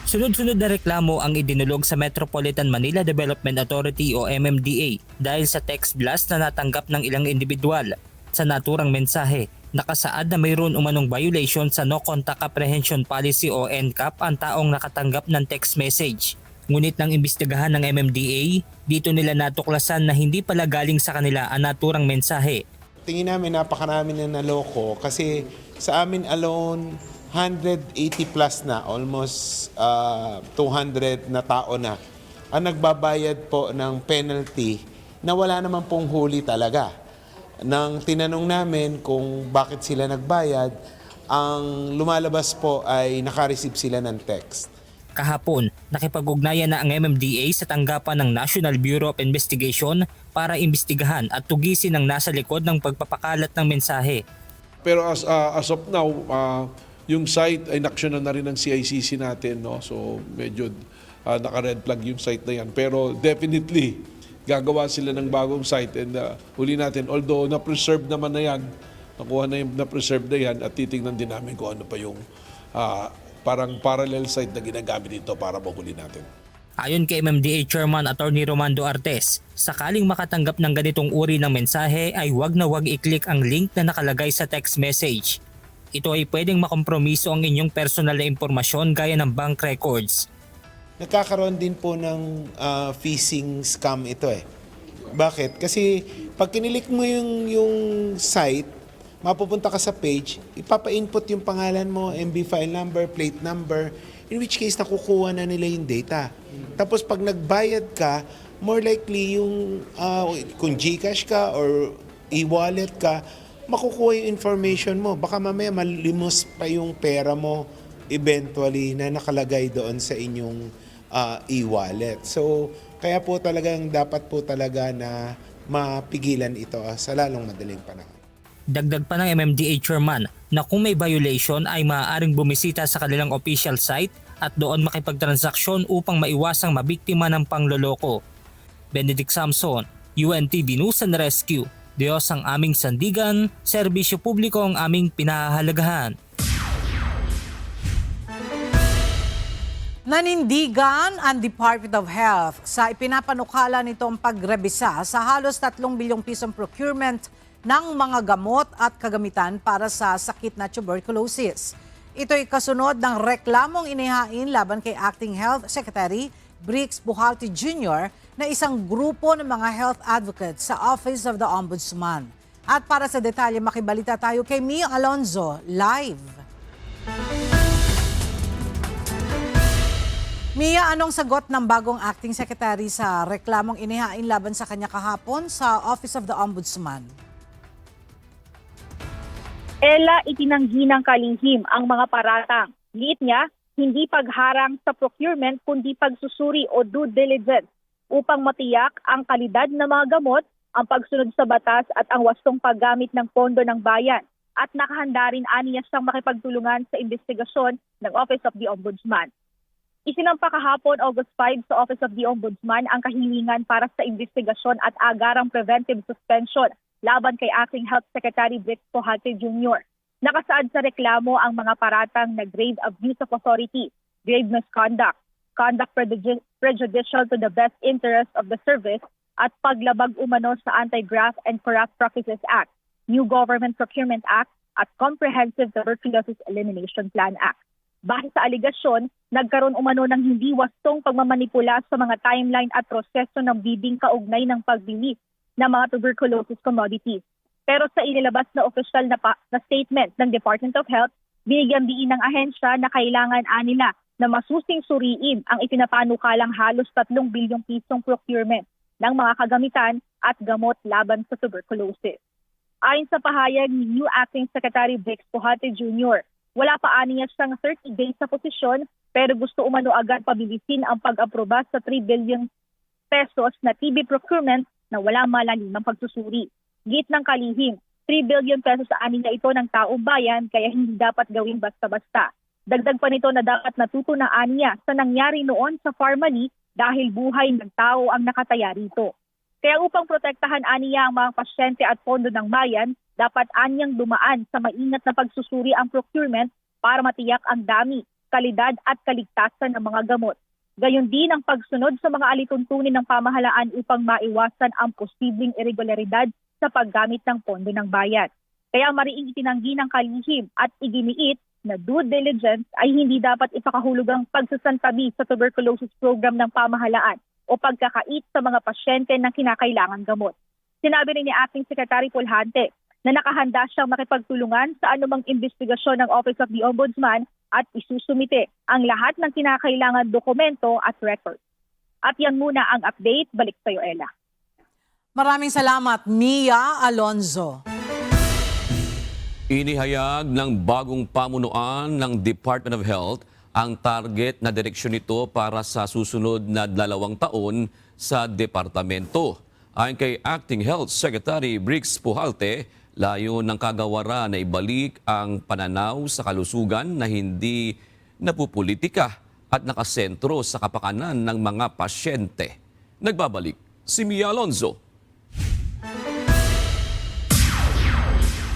Sunod-sunod na reklamo ang idinulog sa Metropolitan Manila Development Authority o MMDA dahil sa text blast na natanggap ng ilang individual. Sa naturang mensahe, nakasaad na mayroon umanong violation sa No Contact Apprehension Policy o NCAP ang taong nakatanggap ng text message. Ngunit nang imbestigahan ng MMDA, dito nila natuklasan na hindi pala galing sa kanila ang naturang mensahe. Tingin namin napakarami na naloko kasi sa amin alone 180 plus na, almost 200 na tao na ang nagbabayad po ng penalty na wala naman pong huli talaga. Nang tinanong namin kung bakit sila nagbayad, ang lumalabas po ay nakareceive sila ng text. Kahapon, nakipag-ugnayan na ang MMDA sa tanggapan ng National Bureau of Investigation para imbestigahan at tugisin ang nasa likod ng pagpapakalat ng mensahe. Pero as of now, yung site ay naksyonan na rin ng CICC natin, no? So medyo naka-red flag yung site na yan. Pero definitely, gagawa sila ng bagong site and huli natin. Although na-preserve naman na yan, nakuha na yung na-preserve na yan at titingnan din namin kung ano pa yung parang parallel site na ginagamit dito para mahuli natin. Ayon kay MMDA Chairman Attorney Romando Artes, sakaling makatanggap ng ganitong uri ng mensahe ay wag na wag i-click ang link na nakalagay sa text message. Ito ay pwedeng makompromiso ang inyong personal na impormasyon gaya ng bank records. Nagkakaroon din po ng phishing scam ito eh. Bakit? Kasi pag kinilik mo yung site, mapupunta ka sa page, ipapa-input yung pangalan mo, MB file number, plate number, in which case nakukuha na nila yung data. Tapos pag nagbayad ka, more likely yung kung GCash ka or e-wallet ka, makukuha yung information mo. Baka mamaya malimos pa yung pera mo eventually na nakalagay doon sa inyong e-wallet. So, kaya po talagang dapat po talaga na mapigilan ito sa lalong madaling panahon. Dagdag pa ng MMDA Chairman, na kung may violation ay maaaring bumisita sa kanilang official site at doon makipagtransaksyon upang maiwasang mabiktima ng pangloloko. Benedict Samson, UNTV News and Rescue. Diyos ang aming sandigan, serbisyo publiko ang aming pinahahalagahan. Nanindigan ang Department of Health sa ipinapanukala nitong pagrebisa sa halos 3 bilyong pisong procurement ng mga gamot at kagamitan para sa sakit na tuberculosis. Ito'y kasunod ng reklamong inihain laban kay Acting Health Secretary Briggs Pujalte Jr. na isang grupo ng mga health advocates sa Office of the Ombudsman. At para sa detalye, makibalita tayo kay Mia Alonzo, live. Mia, anong sagot ng bagong acting secretary sa reklamong inihain laban sa kanya kahapon sa Office of the Ombudsman? Ella, itinanggi ng kalihim ang mga paratang. Liit niya, hindi pagharang sa procurement kundi pagsusuri o due diligence upang matiyak ang kalidad ng mga gamot, ang pagsunod sa batas at ang wastong paggamit ng pondo ng bayan. At nakahanda rin aniya siyang makipagtulungan sa investigasyon ng Office of the Ombudsman. Isinampa kahapon August 5 sa Office of the Ombudsman ang kahilingan para sa investigasyon at agarang preventive suspension laban kay Acting Health Secretary Briggs Pujalte Jr. Nakasaad sa reklamo ang mga paratang na grave abuse of authority, grave misconduct, conduct prejudicial to the best interest of the service at paglabag umano sa Anti-Graft and Corrupt Practices Act, New Government Procurement Act at Comprehensive Tuberculosis Elimination Plan Act. Base sa aligasyon, nagkaroon umano ng hindi wastong pagmamanipula sa mga timeline at proseso ng bidding kaugnay ng pagbili ng mga tuberculosis commodities. Pero sa inilabas na opisyal na statement ng Department of Health, binigyan diin ng ahensya na kailangan nila na masusing suriin ang ipinapanukalang halos 3 bilyong pisong procurement ng mga kagamitan at gamot laban sa tuberculosis. Ayon sa pahayag ni New Acting Secretary Briggs Pujalte Jr., wala pa aniya siyang 30 days sa posisyon pero gusto umano agad pabilisin ang pag-aproba sa 3 billion pesos na TB procurement na wala malalimang pagsusuri. Git ng kalihim, 3 billion pesos sa aniya ito ng taong bayan kaya hindi dapat gawing basta-basta. Dagdag pa nito na dapat natuto na aniya sa nangyari noon sa Pharmaly dahil buhay ng tao ang nakataya rito. Kaya upang protektahan aniya ang mga pasyente at pondo ng bayan, dapat anyang dumaan sa maingat na pagsusuri ang procurement para matiyak ang dami, kalidad at kaligtasan ng mga gamot. Gayon din ang pagsunod sa mga alituntunin ng pamahalaan upang maiwasan ang posibleng irregularidad sa paggamit ng pondo ng bayan. Kaya mariing itinanggi ng kalihim at iginiit na due diligence ay hindi dapat ipakahulugang pagsasantabi sa tuberculosis program ng pamahalaan o pagkakait sa mga pasyente ng kinakailangan gamot. Sinabi rin ni Acting Secretary Pujalte na nakahanda siyang makipagtulungan sa anumang investigasyon ng Office of the Ombudsman at isusumite ang lahat ng kinakailangan dokumento at records. At yan muna ang update. Balik sa iyo, Ella. Maraming salamat, Mia Alonzo. Inihayag ng bagong pamunuan ng Department of Health ang target na direksyon nito para sa susunod na 2 taon sa departamento. Ayon kay Acting Health Secretary Briggs Pujalte, layo ng kagawaran na ibalik ang pananaw sa kalusugan na hindi napupolitika at nakasentro sa kapakanan ng mga pasyente. Nagbabalik si Mia Alonzo.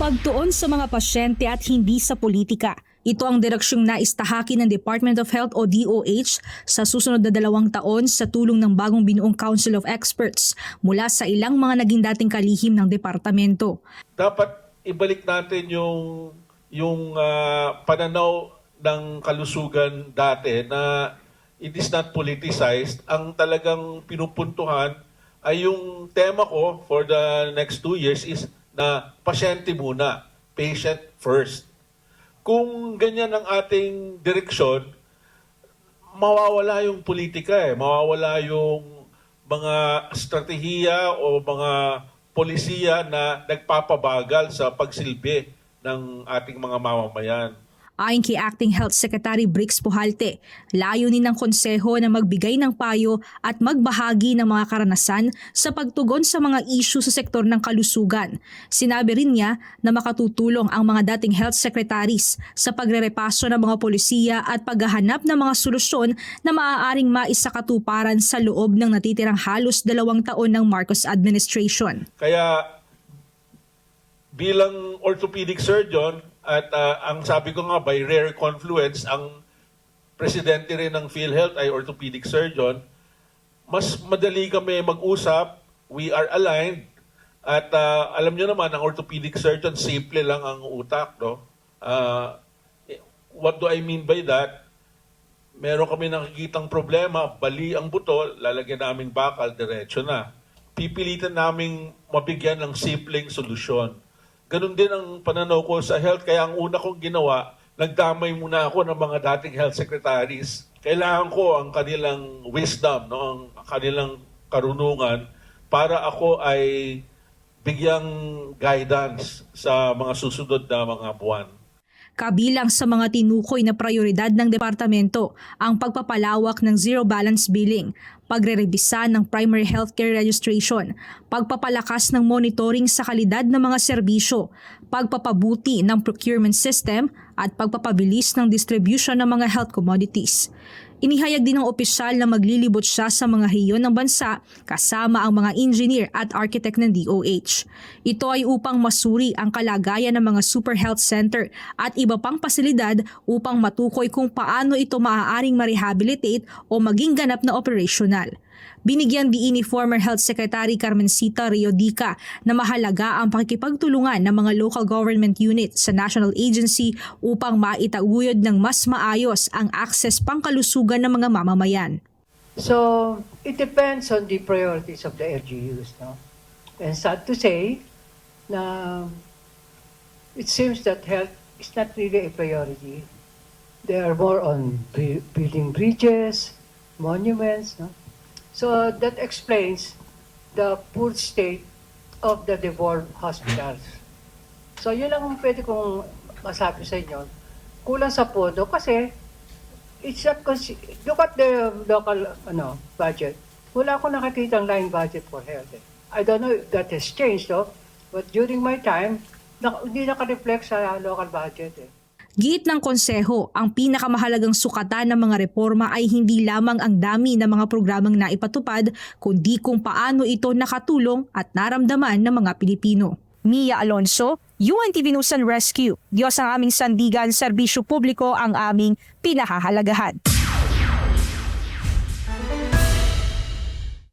Pagtuon sa mga pasyente at hindi sa politika. Ito ang direksyong naistahakin ng Department of Health o DOH sa susunod na 2 taon sa tulong ng bagong binuong Council of Experts mula sa ilang mga naging dating kalihim ng departamento. Dapat ibalik natin yung pananaw ng kalusugan dati na it is not politicized. Ang talagang pinupuntuhan ay yung tema ko for the next 2 years is na pasyente muna, patient first. Kung ganyan ang ating direksyon, mawawala yung politika mawawala yung mga estratehiya o mga polisiya na nagpapabagal sa pagsilbi ng ating mga mamamayan. Ayon kay Acting Health Secretary Brix Pujalte, layunin ng konseho na magbigay ng payo at magbahagi ng mga karanasan sa pagtugon sa mga isyu sa sektor ng kalusugan. Sinabi rin niya na makatutulong ang mga dating health secretaries sa pagrerepaso ng mga polisiya at paghahanap ng mga solusyon na maaaring maisakatuparan sa loob ng natitirang halos 2 taon ng Marcos administration. Kaya bilang orthopedic surgeon at ang sabi ko nga by rare confluence, ang presidente rin ng PhilHealth ay orthopedic surgeon, mas madali kami mag-usap, we are aligned, at alam nyo naman, ang orthopedic surgeon, simple lang ang utak. No? What do I mean by that? Meron kami nakikitang problema, bali ang buto, lalagyan namin bakal, diretso na. Pipilitan naming mabigyan ng simpleng solusyon. Ganun din ang pananaw ko sa health. Kaya ang una kong ginawa, nagdamay muna ako ng mga dating health secretaries. Kailangan ko ang kanilang wisdom, no? Ang kanilang karunungan para ako ay bigyang guidance sa mga susunod na mga buwan. Kabilang sa mga tinukoy na prioridad ng departamento ang pagpapalawak ng zero balance billing, pagrerebisa ng primary healthcare registration, pagpapalakas ng monitoring sa kalidad ng mga serbisyo, pagpapabuti ng procurement system at pagpapabilis ng distribution ng mga health commodities. Inihayag din ng opisyal na maglilibot siya sa mga rehiyon ng bansa kasama ang mga engineer at architect ng DOH. Ito ay upang masuri ang kalagayan ng mga super health center at iba pang pasilidad upang matukoy kung paano ito maaaring ma-rehabilitate o maging ganap na operational. Binigyan diin ni former Health Secretary Carmencita Riodica na mahalaga ang pakikipagtulungan ng mga local government unit sa national agency upang maitaguyod ng mas maayos ang access pangkalusugan ng mga mamamayan. So, it depends on the priorities of the LGUs. No? And sad to say, na it seems that health is not really a priority. They are more on building bridges, monuments. No? So that explains the poor state of the devolved hospitals. So yun lang ang pwede kong masabi sa inyo. Kulang sa pondo kasi it's not look at the local budget. Wala akong nakakitang line budget for health. I don't know if that has changed, but during my time, hindi naka-reflect sa local budget. Giit ng konseho, ang pinakamahalagang sukatan ng mga reforma ay hindi lamang ang dami ng mga programang naipatupad, kundi kung paano ito nakatulong at naramdaman ng mga Pilipino. Mia Alonso, UNTV News and Rescue. Diyos ang aming sandigan, serbisyo publiko ang aming pinahahalagahan.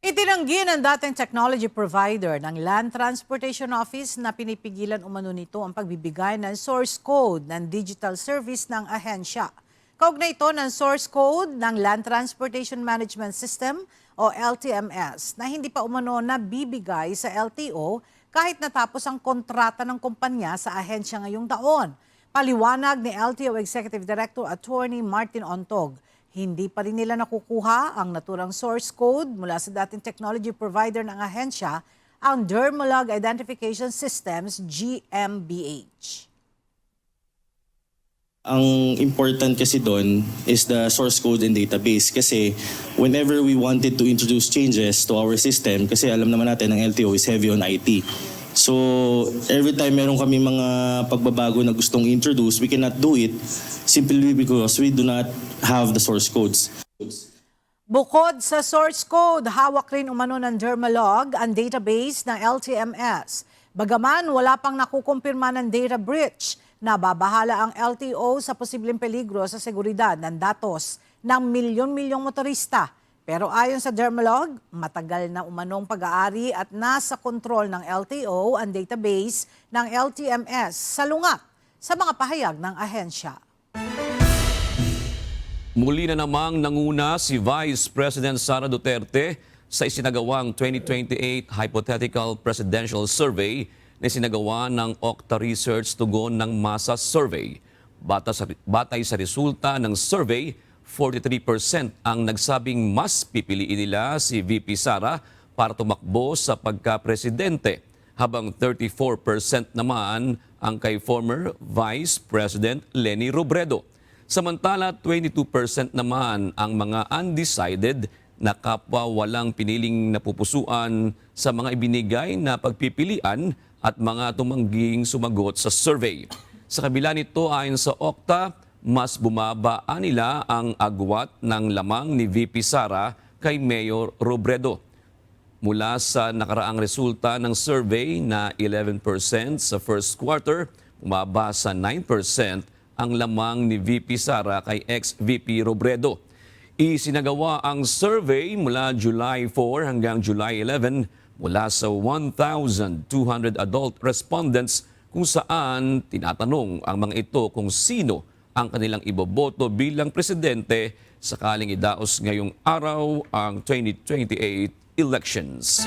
Itinanggi ng dating technology provider ng Land Transportation Office na pinipigilan umano nito ang pagbibigay ng source code ng digital service ng ahensya. Kaugnay ito ng source code ng Land Transportation Management System o LTMS na hindi pa umano nabibigay sa LTO kahit natapos ang kontrata ng kumpanya sa ahensya ngayong taon. Paliwanag ni LTO Executive Director Attorney Martin Ontog. Hindi pa rin nila nakukuha ang naturang source code mula sa dating technology provider ng ahensya, ang Dermalog Identification Systems, GmbH. Ang important kasi doon is the source code and database kasi whenever we wanted to introduce changes to our system, kasi alam naman natin ang LTO is heavy on IT. So every time meron kami mga pagbabago na gustong introduce, we cannot do it simply because we do not have the source codes. Bukod sa source code, hawak rin umano ng Dermalog ang database ng LTMS. Bagaman wala pang nakukumpirma ng data breach, nababahala ang LTO sa posibleng peligro sa seguridad ng datos ng milyon-milyong motorista. Pero ayon sa Dermalog, matagal na umanong pag-aari at nasa kontrol ng LTO ang database ng LTMS salungat sa mga pahayag ng ahensya. Muli na namang nanguna si Vice President Sara Duterte sa isinagawang 2028 Hypothetical Presidential Survey na isinagawa ng Okta Research tugon ng Masa Survey. Batay sa resulta ng survey, 43% ang nagsabing mas pipiliin nila si VP Sara para tumakbo sa pagka-presidente, habang 34% naman ang kay former Vice President Leni Robredo. Samantala, 22% naman ang mga undecided na kapwa walang piniling napupusuan sa mga ibinigay na pagpipilian at mga tumangging sumagot sa survey. Sa kabila nito, ayon sa Okta, mas bumaba nila ang agwat ng lamang ni VP Sara kay Mayor Robredo. Mula sa nakaraang resulta ng survey na 11% sa first quarter, bumaba sa 9% ang lamang ni VP Sara kay ex-VP Robredo. Isinagawa ang survey mula July 4 hanggang July 11 mula sa 1,200 adult respondents kung saan tinatanong ang mga ito kung sino ang kanilang iboboto bilang presidente sakaling idaos ngayong araw ang 2028 elections.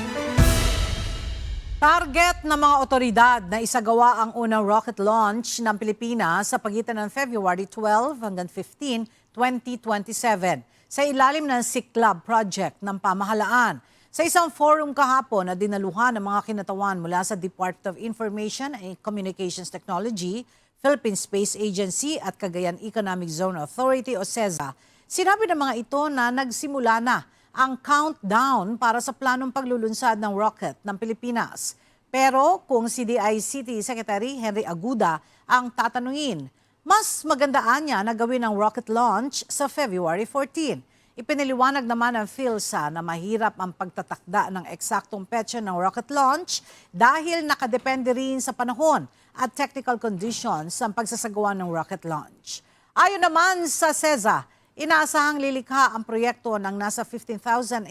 Target ng mga otoridad na isagawa ang unang rocket launch ng Pilipinas sa pagitan ng February 12 hanggang 15, 2027 sa ilalim ng SICLAB project ng pamahalaan. Sa isang forum kahapon na dinaluhan ng mga kinatawan mula sa Department of Information and Communications Technology, Philippine Space Agency at Cagayan Economic Zone Authority o CEZA, sinabi ng mga ito na nagsimula na ang countdown para sa planong paglulunsad ng rocket ng Pilipinas. Pero kung si DICT Secretary Henry Aguda ang tatanungin, mas magandaan niya na gawin ang rocket launch sa February 14. Ipiniliwanag naman ng PhilSA na mahirap ang pagtatakda ng eksaktong petsa ng rocket launch dahil nakadepende rin sa panahon at technical conditions ang pagsasagawa ng rocket launch. Ayon naman sa CEZA, inaasahang lilikha ang proyekto ng nasa 15,800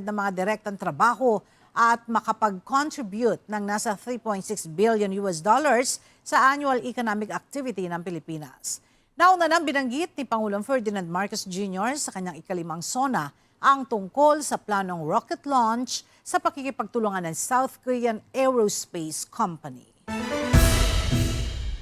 na mga direktang trabaho at makapag-contribute ng nasa 3.6 billion US dollars sa annual economic activity ng Pilipinas. Nauna nang binanggit ni Pangulong Ferdinand Marcos Jr. sa kanyang ikalimang SONA ang tungkol sa planong rocket launch sa pakikipagtulungan ng South Korean Aerospace Company.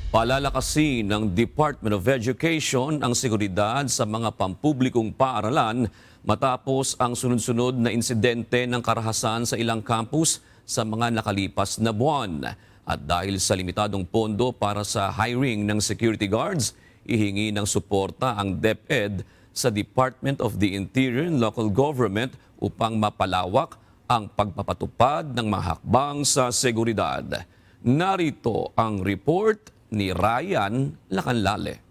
Palalakasin ng Department of Education ang seguridad sa mga pampublikong paaralan matapos ang sunod-sunod na insidente ng karahasan sa ilang campus sa mga nakalipas na buwan. At dahil sa limitadong pondo para sa hiring ng security guards, ihingi ng suporta ang DepEd sa Department of the Interior and Local Government upang mapalawak ang pagpapatupad ng mga hakbang sa seguridad. Narito ang report ni Ryan Lacanlale.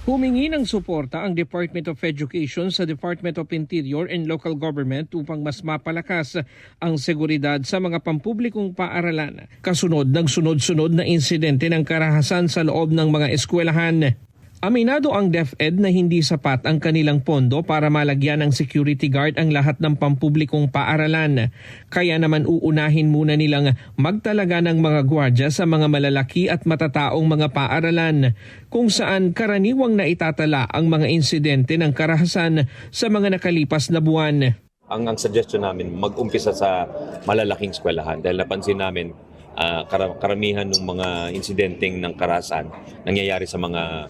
Humingi ng suporta ang Department of Education sa Department of Interior and Local Government upang mas mapalakas ang seguridad sa mga pampublikong paaralan. Kasunod ng sunod-sunod na insidente ng karahasan sa loob ng mga eskwelahan. Aminado ang DepEd na hindi sapat ang kanilang pondo para malagyan ng security guard ang lahat ng pampublikong paaralan. Kaya naman uunahin muna nilang magtalaga ng mga gwardya sa mga malalaki at matataong mga paaralan, kung saan karaniwang naitatala ang mga insidente ng karahasan sa mga nakalipas na buwan. Ang suggestion namin, mag-umpisa sa malalaking eskwelahan dahil napansin namin karamihan ng mga insidenteng ng karahasan nangyayari sa mga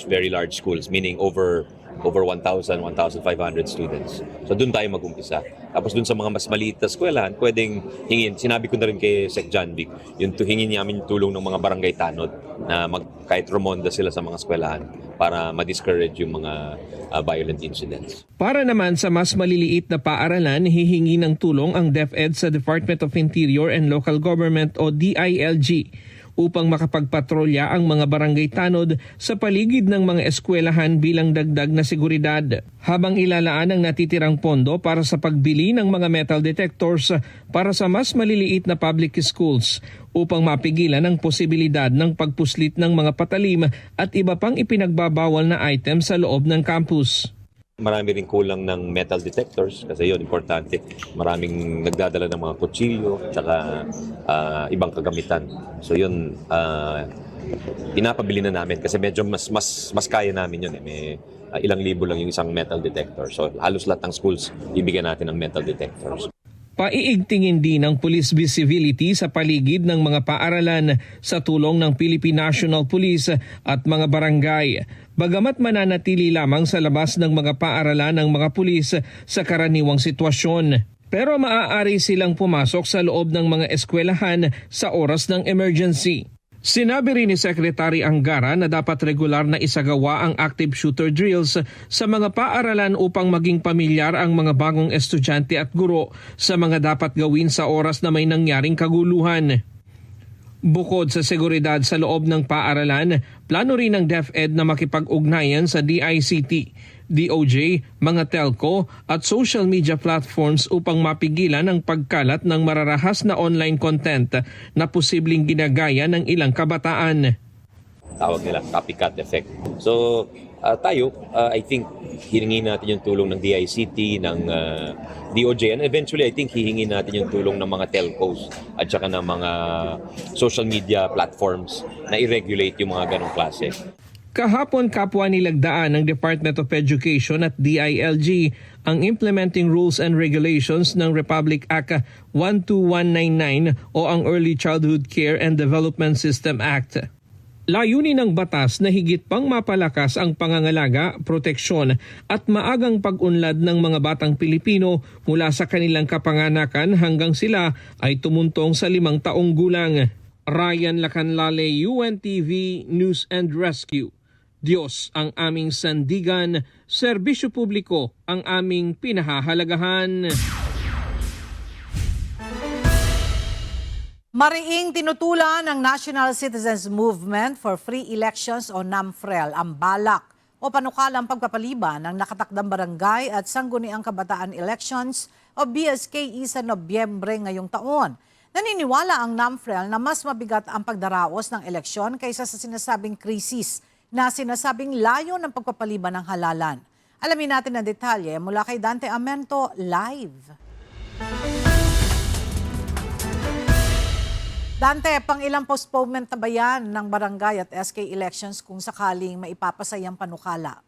very large schools, meaning over 1,000, 1,500 students. So doon tayo mag-umpisa. Tapos doon sa mga mas maliit na eskwelahan, pwedeng hingin, sinabi ko na rin kay Sec. John Vic, yung hingin namin yung tulong ng mga barangay tanod na kahit rumonda sila sa mga eskwelahan para ma-discourage yung mga violent incidents. Para naman sa mas maliliit na paaralan, hihingi ng tulong ang DepEd sa Department of Interior and Local Government o DILG upang makapagpatrolya ang mga barangay tanod sa paligid ng mga eskwelahan bilang dagdag na seguridad. Habang ilalaan ang natitirang pondo para sa pagbili ng mga metal detectors para sa mas maliliit na public schools upang mapigilan ang posibilidad ng pagpuslit ng mga patalim at iba pang ipinagbabawal na item sa loob ng campus. Marami rin kulang ng metal detectors kasi yun, importante. Maraming nagdadala ng mga kutsilyo at ibang kagamitan. So yun, pinapabili na namin kasi medyo mas kaya namin yun. May ilang libo lang yung isang metal detector. So halos lahat ng schools, ibigyan natin ng metal detectors. Paiigtingin din ang police visibility sa paligid ng mga paaralan sa tulong ng Philippine National Police at mga barangay. Bagamat mananatili lamang sa labas ng mga paaralan ng mga pulis sa karaniwang sitwasyon. pero maaari silang pumasok sa loob ng mga eskwelahan sa oras ng emergency. Sinabi rin ni Secretary Angara na dapat regular na isagawa ang active shooter drills sa mga paaralan upang maging pamilyar ang mga bagong estudyante at guro sa mga dapat gawin sa oras na may nangyaring kaguluhan. Bukod sa seguridad sa loob ng paaralan, plano rin ng DepEd na makipag-ugnayan sa DICT, DOJ, mga telco at social media platforms upang mapigilan ang pagkalat ng mararahas na online content na posibleng ginagaya ng ilang kabataan. Tawag nila copycat effect. So tayo, I think hihingi natin yung tulong ng DICT, ng DOJ, and eventually I think hihingi natin yung tulong ng mga telcos at saka ng mga social media platforms na i-regulate yung mga ganong klase. Kahapon kapwa nilagdaan ng Department of Education at DILG ang Implementing Rules and Regulations ng Republic Act 12199 o ang Early Childhood Care and Development System Act. Layunin ng batas na higit pang mapalakas ang pangangalaga, proteksyon at maagang pag-unlad ng mga batang Pilipino mula sa kanilang kapanganakan hanggang sila ay tumuntong sa 5 taong gulang. Ryan Lacanlale, UNTV News and Rescue. Diyos ang aming sandigan, serbisyo publiko ang aming pinahahalagahan. Mariing tinutulan ng National Citizens Movement for Free Elections o NAMFREL ang balak o panukalang pagpapaliban ng nakatakdang barangay at sangguniang kabataan elections o BSKE sa Nobyembre ngayong taon. Naniniwala ang NAMFREL na mas mabigat ang pagdaraos ng eleksyon kaysa sa sinasabing krisis na sinasabing layo ng pagpapaliban ng halalan. Alamin natin ang detalye mula kay Dante Amento live. Dante, pang ilang postponement na ba yan ng barangay at SK elections kung sakaling maipapasay ang panukala?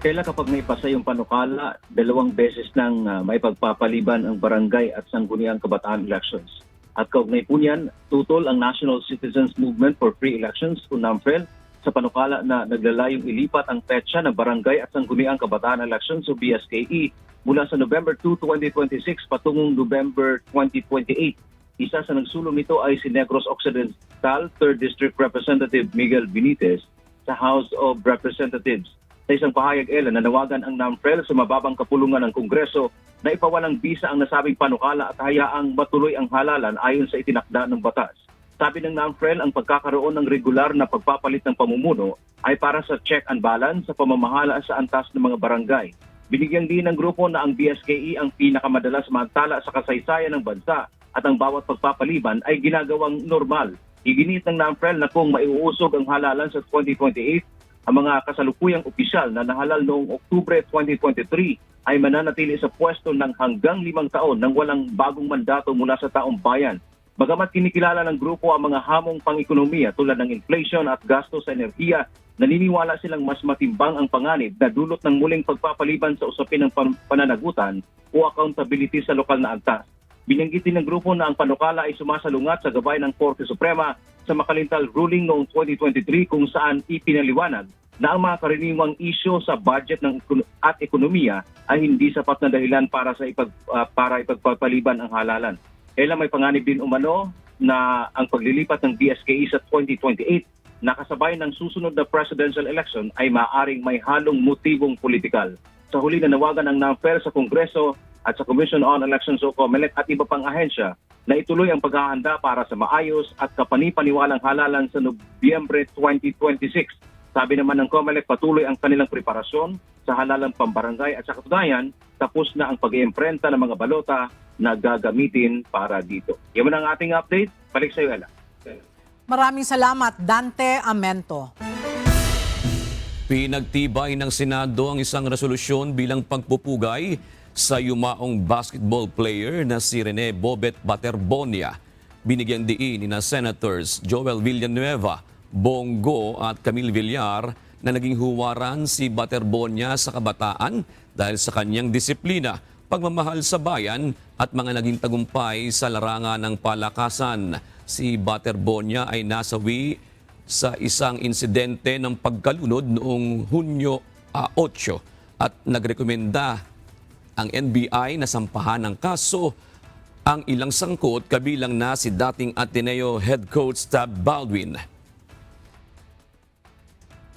Kailan kapag maipasay yung panukala, 2 beses nang maipagpapaliban ang barangay at sangguniang kabataan elections. At kaugnay po niyan, tutol ang National Citizens Movement for Free Elections o NAMFREL sa panukala na naglalayong ilipat ang petsa ng barangay at sangguniang kabataan elections o BSKE mula sa November 2, 2026 patungong November 2028. Isa sa nagsulong nito ay si Negros Occidental 3rd District Representative Miguel Benitez sa House of Representatives. Sa isang pahayag, nanawagan ang NAMFREL sa mababang kapulungan ng Kongreso na ipawalang bisa ang nasabing panukala at hayaang matuloy ang halalan ayon sa itinakda ng batas. Sabi ng NAMFREL, ang pagkakaroon ng regular na pagpapalit ng pamumuno ay para sa check and balance sa pamamahala sa antas ng mga barangay. Binigyan din ng grupo na ang BSKE ang pinakamadalas mantala sa kasaysayan ng bansa at ang bawat pagpapaliban ay ginagawang normal. Iginit ng NAMFREL na kung maiuusog ang halalan sa 2028, ang mga kasalukuyang opisyal na nahalal noong Oktubre 2023 ay mananatili sa pwesto ng hanggang 5 taon nang walang bagong mandato mula sa taong bayan. Bagamat kinikilala ng grupo ang mga hamong pang-ekonomiya tulad ng inflation at gasto sa enerhiya, naniniwala silang mas matimbang ang panganib na dulot ng muling pagpapaliban sa usapin ng pananagutan o accountability sa lokal na antas. Binanggit din ng grupo na ang panukala ay sumasalungat sa gabay ng Korte Suprema sa makalintal ruling noong 2023 kung saan ipinaliwanag na ang mga karaniwang isyu sa budget at ekonomiya ay hindi sapat na dahilan para ipagpapaliban ang halalan. May panganib din umano na ang paglilipat ng BSKE sa 2028 na kasabay ng susunod na presidential election ay maaaring may halong motibong politikal. Sa huli, nanawagan ang NAMFREL sa Kongreso at sa Commission on Elections o COMELEC at iba pang ahensya na ituloy ang paghahanda para sa maayos at kapanipaniwalang halalan sa Nobyembre 2026. Sabi naman ng COMELEC, patuloy ang kanilang preparasyon sa halalang pambarangay at sa katunayan, tapos na ang pag-iimprenta ng mga balota na gagamitin para dito. Yan ang ating update. Balik sa iyo, Ella. Maraming salamat, Dante Amento. Pinagtibay ng Senado ang isang resolusyon bilang pagpupugay sa yumaong basketball player na si Rene Bobet Baterbonia. Binigyang diin ni na Senators Joel Villanueva, Bongo at Camille Villar na naging huwaran si Baterbonia sa kabataan dahil sa kanyang disiplina, pagmamahal sa bayan at mga naging tagumpay sa larangan ng palakasan. Si Baterbonia ay nasawi sa isang insidente ng pagkalunod noong Hunyo 8 at nagrekomenda ang NBI nasampahan ng kaso ang ilang sangkot kabilang na si dating Ateneo head coach Tab Baldwin.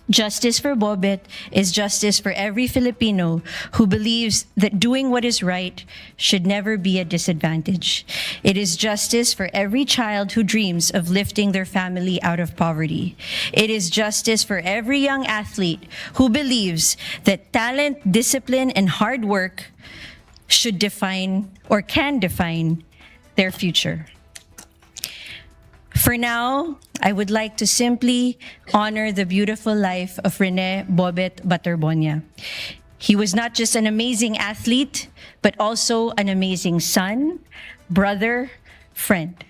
Justice for Bobet is justice for every Filipino who believes that doing what is right should never be a disadvantage. It is justice for every child who dreams of lifting their family out of poverty. It is justice for every young athlete who believes that talent, discipline, and hard work should define or can define their future. For now, I would like to simply honor the beautiful life of Rene Bobet Baterbonia. He was not just an amazing athlete, but also an amazing son, brother, friend.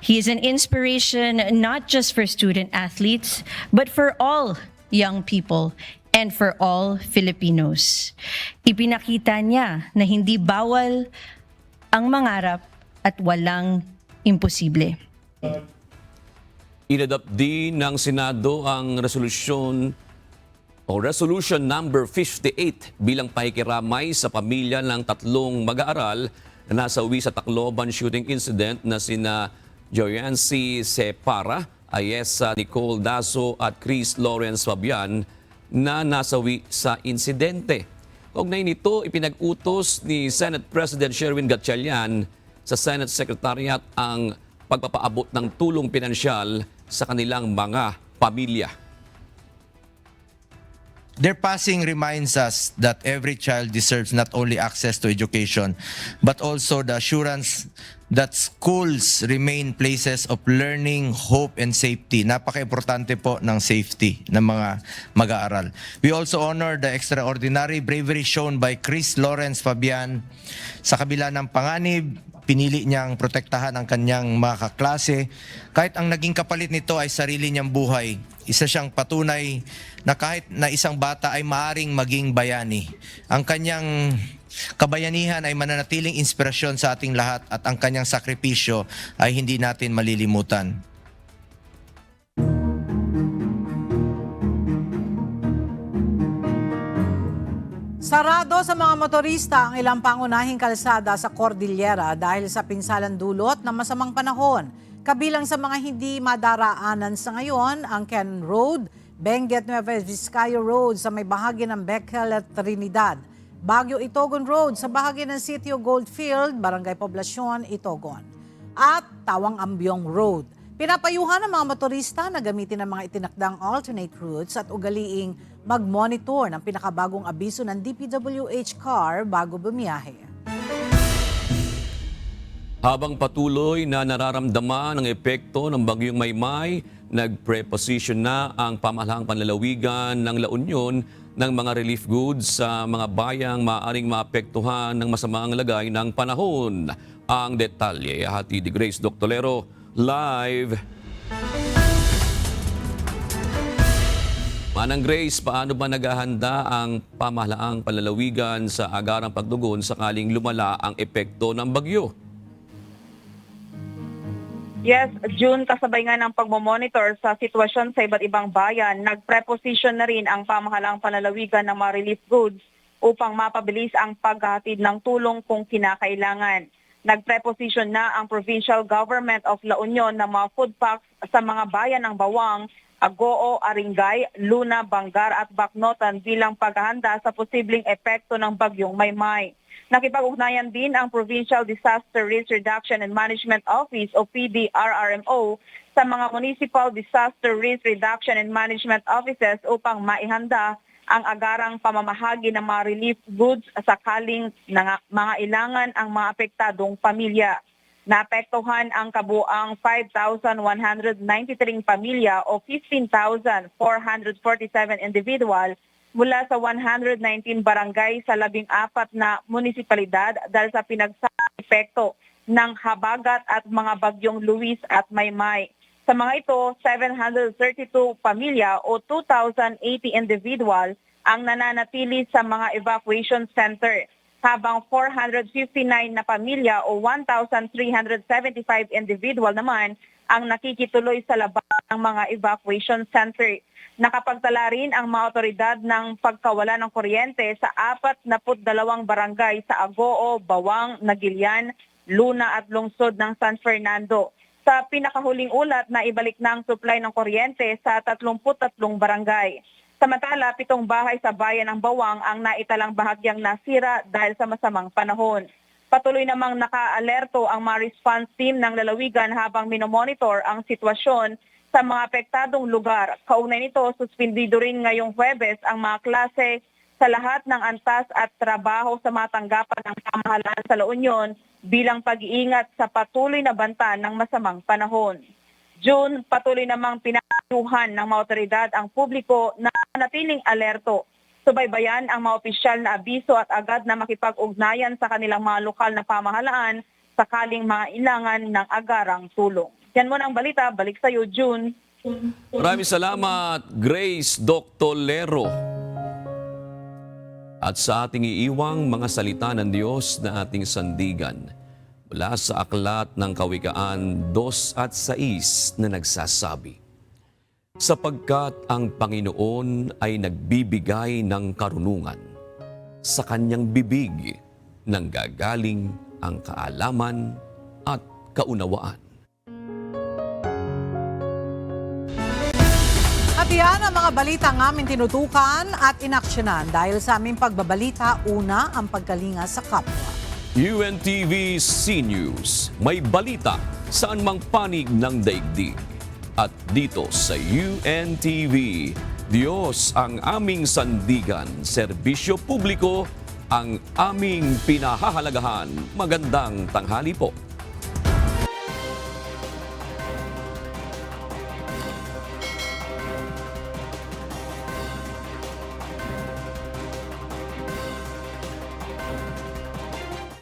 He is an inspiration not just for student athletes, but for all young people and for all Filipinos. Ipinakita niya na hindi bawal ang mangarap at walang imposible. Inadapt din ng Senado ang Resolution number 58 bilang pakikiramay sa pamilya ng tatlong mag-aaral na nasawi sa Tacloban shooting incident na sina Joyancy Separa, Ayesa Nicole Dazo at Chris Lawrence Fabian na nasawi sa insidente. Kaugnay nito, ipinag-utos ni Senate President Sherwin Gatchalian sa Senate Secretariat ang pagpapaabot ng tulong pinansyal sa kanilang mga pamilya. Their passing reminds us that every child deserves not only access to education, but also the assurance that schools remain places of learning, hope, and safety. Napaka-importante po ng safety ng mga mag-aaral. We also honor the extraordinary bravery shown by Chris Lawrence Fabian. Sa kabila ng panganib, pinili niyang protektahan ang kanyang mga kaklase. Kahit ang naging kapalit nito ay sarili niyang buhay, isa siyang patunay na kahit na isang bata ay maaring maging bayani. Ang kanyang kabayanihan ay mananatiling inspirasyon sa ating lahat at ang kanyang sakripisyo ay hindi natin malilimutan. Sarado sa mga motorista ang ilang pangunahing kalsada sa Cordillera dahil sa pinsalang dulot ng masamang panahon. Kabilang sa mga hindi madaraanan sa ngayon ang Ken Road, Benguet Nueva Vizcaya Road sa may bahagi ng Bicol at Trinidad, Baguio Itogon Road sa bahagi ng Sitio Goldfield, Barangay Poblacion, Itogon, at Tawang Ambyong Road. Pinapayuhan ng mga motorista na gamitin ang mga itinakdang alternate routes at ugaliing mag-monitor ng pinakabagong abiso ng DPWH car bago bumiyahe. Habang patuloy na nararamdaman ang epekto ng bagyong Maymay, nagpreposition na ang pamahalaang panlalawigan ng La Union ng mga relief goods sa mga bayang maaaring maapektuhan ng masamang lagay ng panahon. Ang detalye, hati ni Grace Doctolero, live. Manang Grace, paano ba naghahanda ang pamahalaang panlalawigan sa agarang pagdugon sakaling lumala ang epekto ng bagyo? Yes, June, kasabay nga ng pagmomonitor sa sitwasyon sa iba't ibang bayan, nagpreposition na rin ang pamahalaang panlalawigan ng mga relief goods upang mapabilis ang paghahatid ng tulong kung kinakailangan. Nagpreposition na ang Provincial Government of La Union ng mga food packs sa mga bayan ng Bawang, Agoo, Aringay, Luna, Bangar at Bacnotan bilang paghahanda sa posibleng epekto ng bagyong Maymay. Nakipag-ugnayan din ang Provincial Disaster Risk Reduction and Management Office o PDRRMO sa mga Municipal Disaster Risk Reduction and Management Offices upang maihanda ang agarang pamamahagi ng mga relief goods sakaling mga ilangan ang mga apektadong pamilya. Naapektuhan ang kabuang 5,193 pamilya o 15,447 individual mula sa 119 barangay sa 14 na munisipalidad dahil sa pinagsama epekto ng habagat at mga bagyong Luis at Maymay. Sa mga ito, 732 pamilya o 2,080 individual ang nananatili sa mga evacuation center, habang 459 na pamilya o 1,375 individual naman ang nakikituloy sa labas ng mga evacuation center. Nakapagtala rin ang mga otoridad ng pagkawala ng kuryente sa 42 barangay sa Agoo, Bawang, Nagilian, Luna at lungsod ng San Fernando. Sa pinakahuling ulat na ibalik na ang supply ng kuryente sa 33 barangay. Samantala, 7 bahay sa bayan ng Bawang ang naitalang bahagyang nasira dahil sa masamang panahon. Patuloy namang naka-alerto ang mga response team ng lalawigan habang minomonitor ang sitwasyon sa mga apektadong lugar. Kaugnay nito, suspindido rin ngayong Huwebes ang mga klase sa lahat ng antas at trabaho sa mga tanggapan ng pamahalaan sa La Union bilang pag-iingat sa patuloy na banta ng masamang panahon. June, patuloy namang pinayuhan ng mga otoridad ang publiko na natiling alerto. Subaybayan ang mga opisyal na abiso at agad na makipag-ugnayan sa kanilang mga lokal na pamahalaan sakaling mga ilangan ng agarang tulong. Yan muna ang balita. Balik sa iyo, June. Maraming salamat, Grace Dr. Lero. At sa ating iiwang mga salita ng Diyos na ating sandigan, mula sa aklat ng Kawikaan 2:6 na nagsasabi, sapagkat ang Panginoon ay nagbibigay ng karunungan, sa kanyang bibig nanggagaling ang kaalaman at kaunawaan. At yan ang mga balita ng aming tinutukan at inaksyonan dahil sa aming pagbabalita, una ang pagkalinga sa kapwa. UNTV C News, may balita saan mang panig ng daigdig. At dito sa UNTV, Diyos ang aming sandigan, serbisyo publiko ang aming pinahahalagahan. Magandang tanghali po.